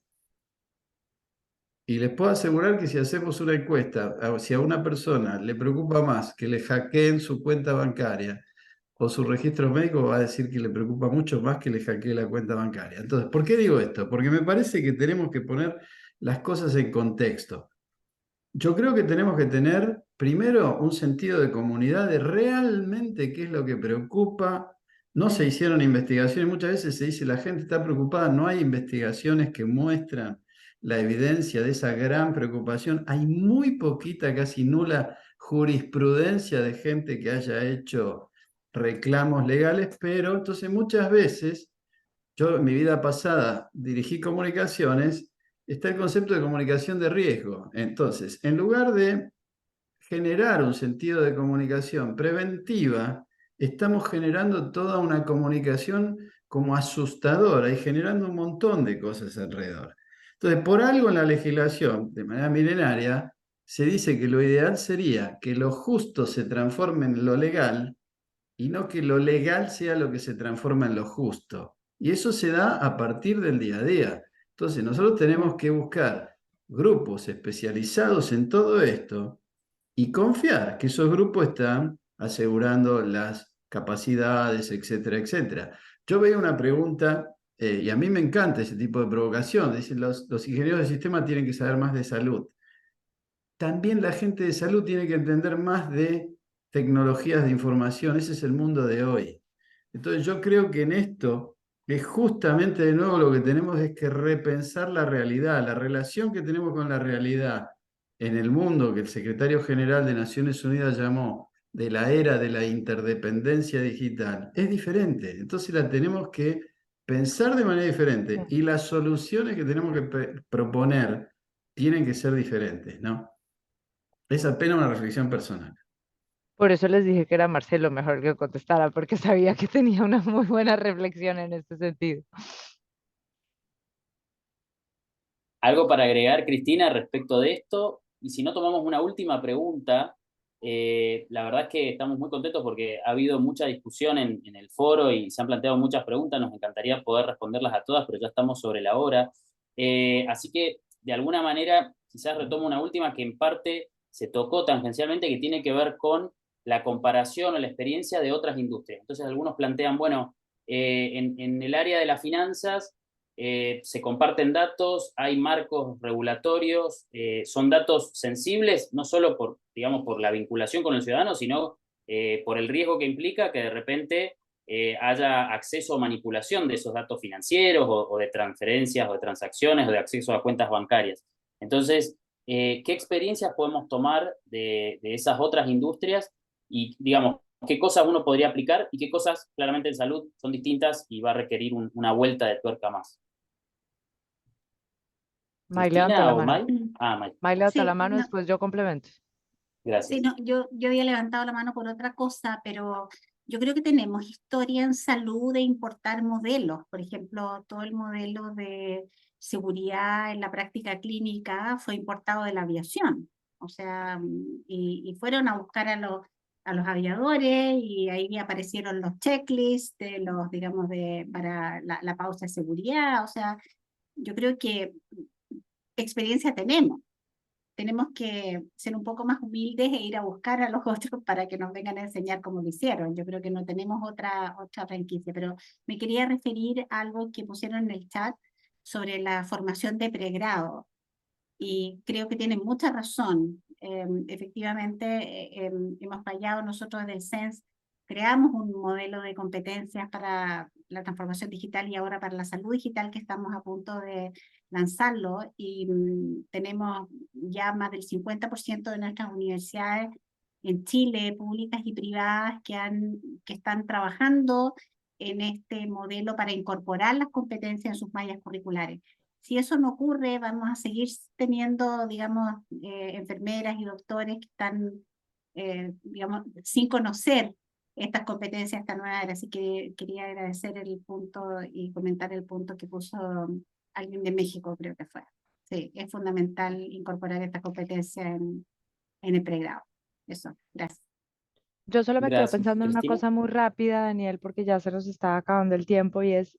Y les puedo asegurar que si hacemos una encuesta, si a una persona le preocupa más que le hackeen su cuenta bancaria o su registro médico, va a decir que le preocupa mucho más que le hackee la cuenta bancaria. Entonces, ¿por qué digo esto? Porque me parece que tenemos que poner las cosas en contexto. Yo creo que tenemos que tener primero un sentido de comunidad de realmente qué es lo que preocupa. No se hicieron investigaciones, muchas veces se dice la gente está preocupada, no hay investigaciones que muestran la evidencia de esa gran preocupación. Hay muy poquita, casi nula jurisprudencia de gente que haya hecho reclamos legales, pero entonces muchas veces, yo en mi vida pasada dirigí comunicaciones, está el concepto de comunicación de riesgo. Entonces, en lugar de generar un sentido de comunicación preventiva, estamos generando toda una comunicación como asustadora y generando un montón de cosas alrededor. Entonces, por algo en la legislación, de manera milenaria, se dice que lo ideal sería que lo justo se transforme en lo legal y no que lo legal sea lo que se transforma en lo justo. Y eso se da a partir del día a día. Entonces, nosotros tenemos que buscar grupos especializados en todo esto y confiar que esos grupos están asegurando las capacidades, etcétera, etcétera. Yo veía una pregunta, y a mí me encanta ese tipo de provocación. Dicen, los ingenieros de sistema tienen que saber más de salud. También la gente de salud tiene que entender más de tecnologías de información. Ese es el mundo de hoy. Entonces yo creo que en esto es justamente de nuevo lo que tenemos es que repensar la realidad, la relación que tenemos con la realidad en el mundo que el secretario general de Naciones Unidas llamó de la era de la interdependencia digital, es diferente. Entonces la tenemos que pensar de manera diferente y las soluciones que tenemos que proponer tienen que ser diferentes, ¿no? Es apenas una reflexión personal. Por eso les dije que era Marcelo mejor que contestara, porque sabía que tenía una muy buena reflexión en este sentido. ¿Algo para agregar, Cristina, respecto de esto? Y si no, tomamos una última pregunta. La verdad es que estamos muy contentos porque ha habido mucha discusión en el foro y se han planteado muchas preguntas. Nos encantaría poder responderlas a todas, pero ya estamos sobre la hora. Así que, de alguna manera, quizás retomo una última que en parte se tocó tangencialmente, que tiene que ver con la comparación o la experiencia de otras industrias. Entonces, algunos plantean, bueno, en el área de las finanzas, se comparten datos, hay marcos regulatorios, son datos sensibles, no solo por, digamos, por la vinculación con el ciudadano, sino por el riesgo que implica que de repente haya acceso o manipulación de esos datos financieros o de transferencias o de transacciones o de acceso a cuentas bancarias. Entonces, ¿qué experiencias podemos tomar de esas otras industrias y, digamos, qué cosas uno podría aplicar y qué cosas claramente en salud son distintas y va a requerir una vuelta de tuerca más? May levantó ¿Cristina la o mano. May? Ah, May, May levantó la Sí, mano, no, después yo complemento. sí, gracias. no, yo había levantado la mano por otra cosa, pero yo creo que tenemos historia en salud de importar modelos. Por ejemplo, todo el modelo de seguridad en la práctica clínica fue importado de la aviación. O sea, y fueron a buscar a los aviadores y ahí aparecieron los checklists de los, digamos, para la pausa de seguridad. O sea, yo creo que experiencia tenemos que ser un poco más humildes e ir a buscar a los otros para que nos vengan a enseñar cómo lo hicieron. Yo creo que no tenemos otra franquicia, pero me quería referir a algo que pusieron en el chat sobre la formación de pregrado. Y creo que tienen mucha razón. Efectivamente, hemos fallado nosotros del SENS, creamos un modelo de competencias para la transformación digital y ahora para la salud digital que estamos a punto de lanzarlo y tenemos ya más del 50% de nuestras universidades en Chile, públicas y privadas, que están trabajando en este modelo para incorporar las competencias en sus mallas curriculares. Si eso no ocurre, vamos a seguir teniendo, digamos, enfermeras y doctores que están, digamos, sin conocer estas competencias tan nuevas. Así que quería agradecer el punto y comentar el punto que puso alguien de México, creo que fue. Sí, es fundamental incorporar esta competencia en el pregrado. Eso, gracias. Yo solo me quedo Gracias. pensando en una Cristina. cosa muy rápida, Daniel, porque ya se nos está acabando el tiempo y es,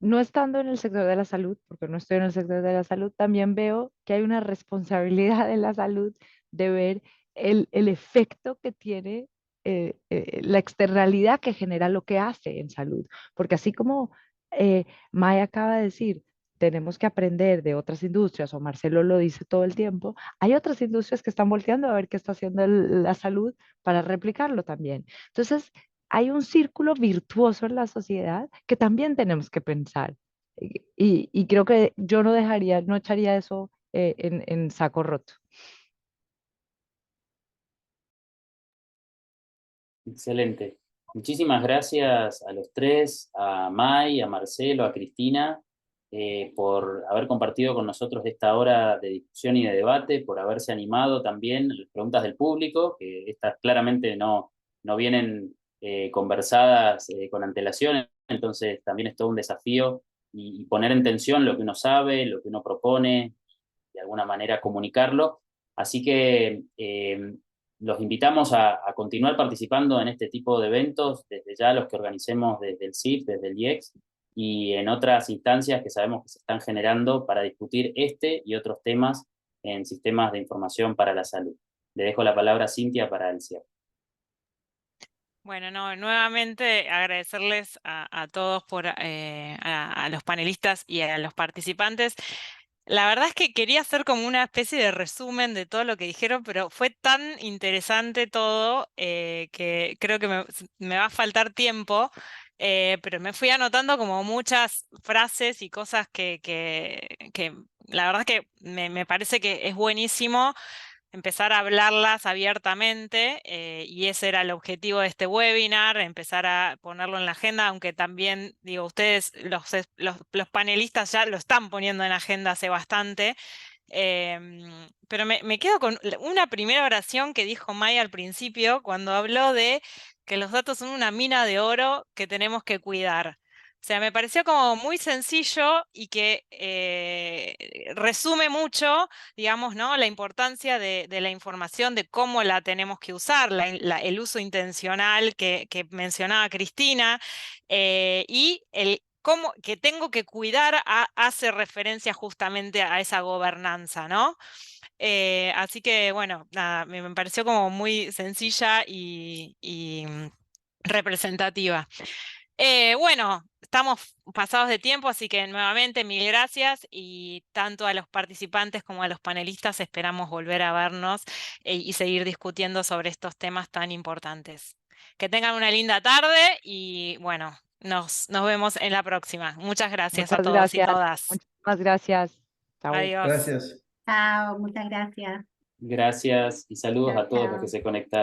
no estando en el sector de la salud, porque no estoy en el sector de la salud, también veo que hay una responsabilidad en la salud de ver el efecto que tiene, la externalidad que genera lo que hace en salud. Porque así como Maya acaba de decir, tenemos que aprender de otras industrias, o Marcelo lo dice todo el tiempo, hay otras industrias que están volteando a ver qué está haciendo la salud para replicarlo también. Entonces, hay un círculo virtuoso en la sociedad que también tenemos que pensar. Y creo que yo no dejaría, no echaría eso en saco roto. Excelente. Muchísimas gracias a los tres, a May, a Marcelo, a Cristina, por haber compartido con nosotros esta hora de discusión y de debate, por haberse animado también a las preguntas del público, que estas claramente no vienen conversadas con antelación, entonces también es todo un desafío y poner en tensión lo que uno sabe, lo que uno propone, de alguna manera comunicarlo. Así que los invitamos a continuar participando en este tipo de eventos, desde ya los que organicemos desde el CIP, desde el IEX, y en otras instancias que sabemos que se están generando para discutir este y otros temas en sistemas de información para la salud. Le dejo la palabra a Cintia para el cierre. Bueno, no, nuevamente agradecerles a todos a los panelistas y a los participantes. La verdad es que quería hacer como una especie de resumen de todo lo que dijeron, pero fue tan interesante todo que creo que me va a faltar tiempo, pero me fui anotando como muchas frases y cosas que la verdad es que me parece que es buenísimo empezar a hablarlas abiertamente, y ese era el objetivo de este webinar, empezar a ponerlo en la agenda, aunque también, digo, ustedes, los panelistas ya lo están poniendo en la agenda hace bastante. Pero me quedo con una primera oración que dijo Maya al principio, cuando habló de que los datos son una mina de oro que tenemos que cuidar. O sea, me pareció como muy sencillo y que resume mucho, digamos, ¿no? La importancia de la información, de cómo la tenemos que usar, el uso intencional que mencionaba Cristina, y el cómo que tengo que cuidar hace referencia justamente a esa gobernanza, ¿no? Así que, bueno, nada, me pareció como muy sencilla y representativa. Bueno, estamos pasados de tiempo, así que nuevamente mil gracias y tanto a los participantes como a los panelistas esperamos volver a vernos y seguir discutiendo sobre estos temas tan importantes. Que tengan una linda tarde y bueno, nos vemos en la próxima. Muchas gracias a Muchas todos y gracias. todas. Muchísimas gracias. Chao. Adiós. Gracias. Chao, muchas gracias. Gracias y saludos Chao, a todos los chao. que se conectaron.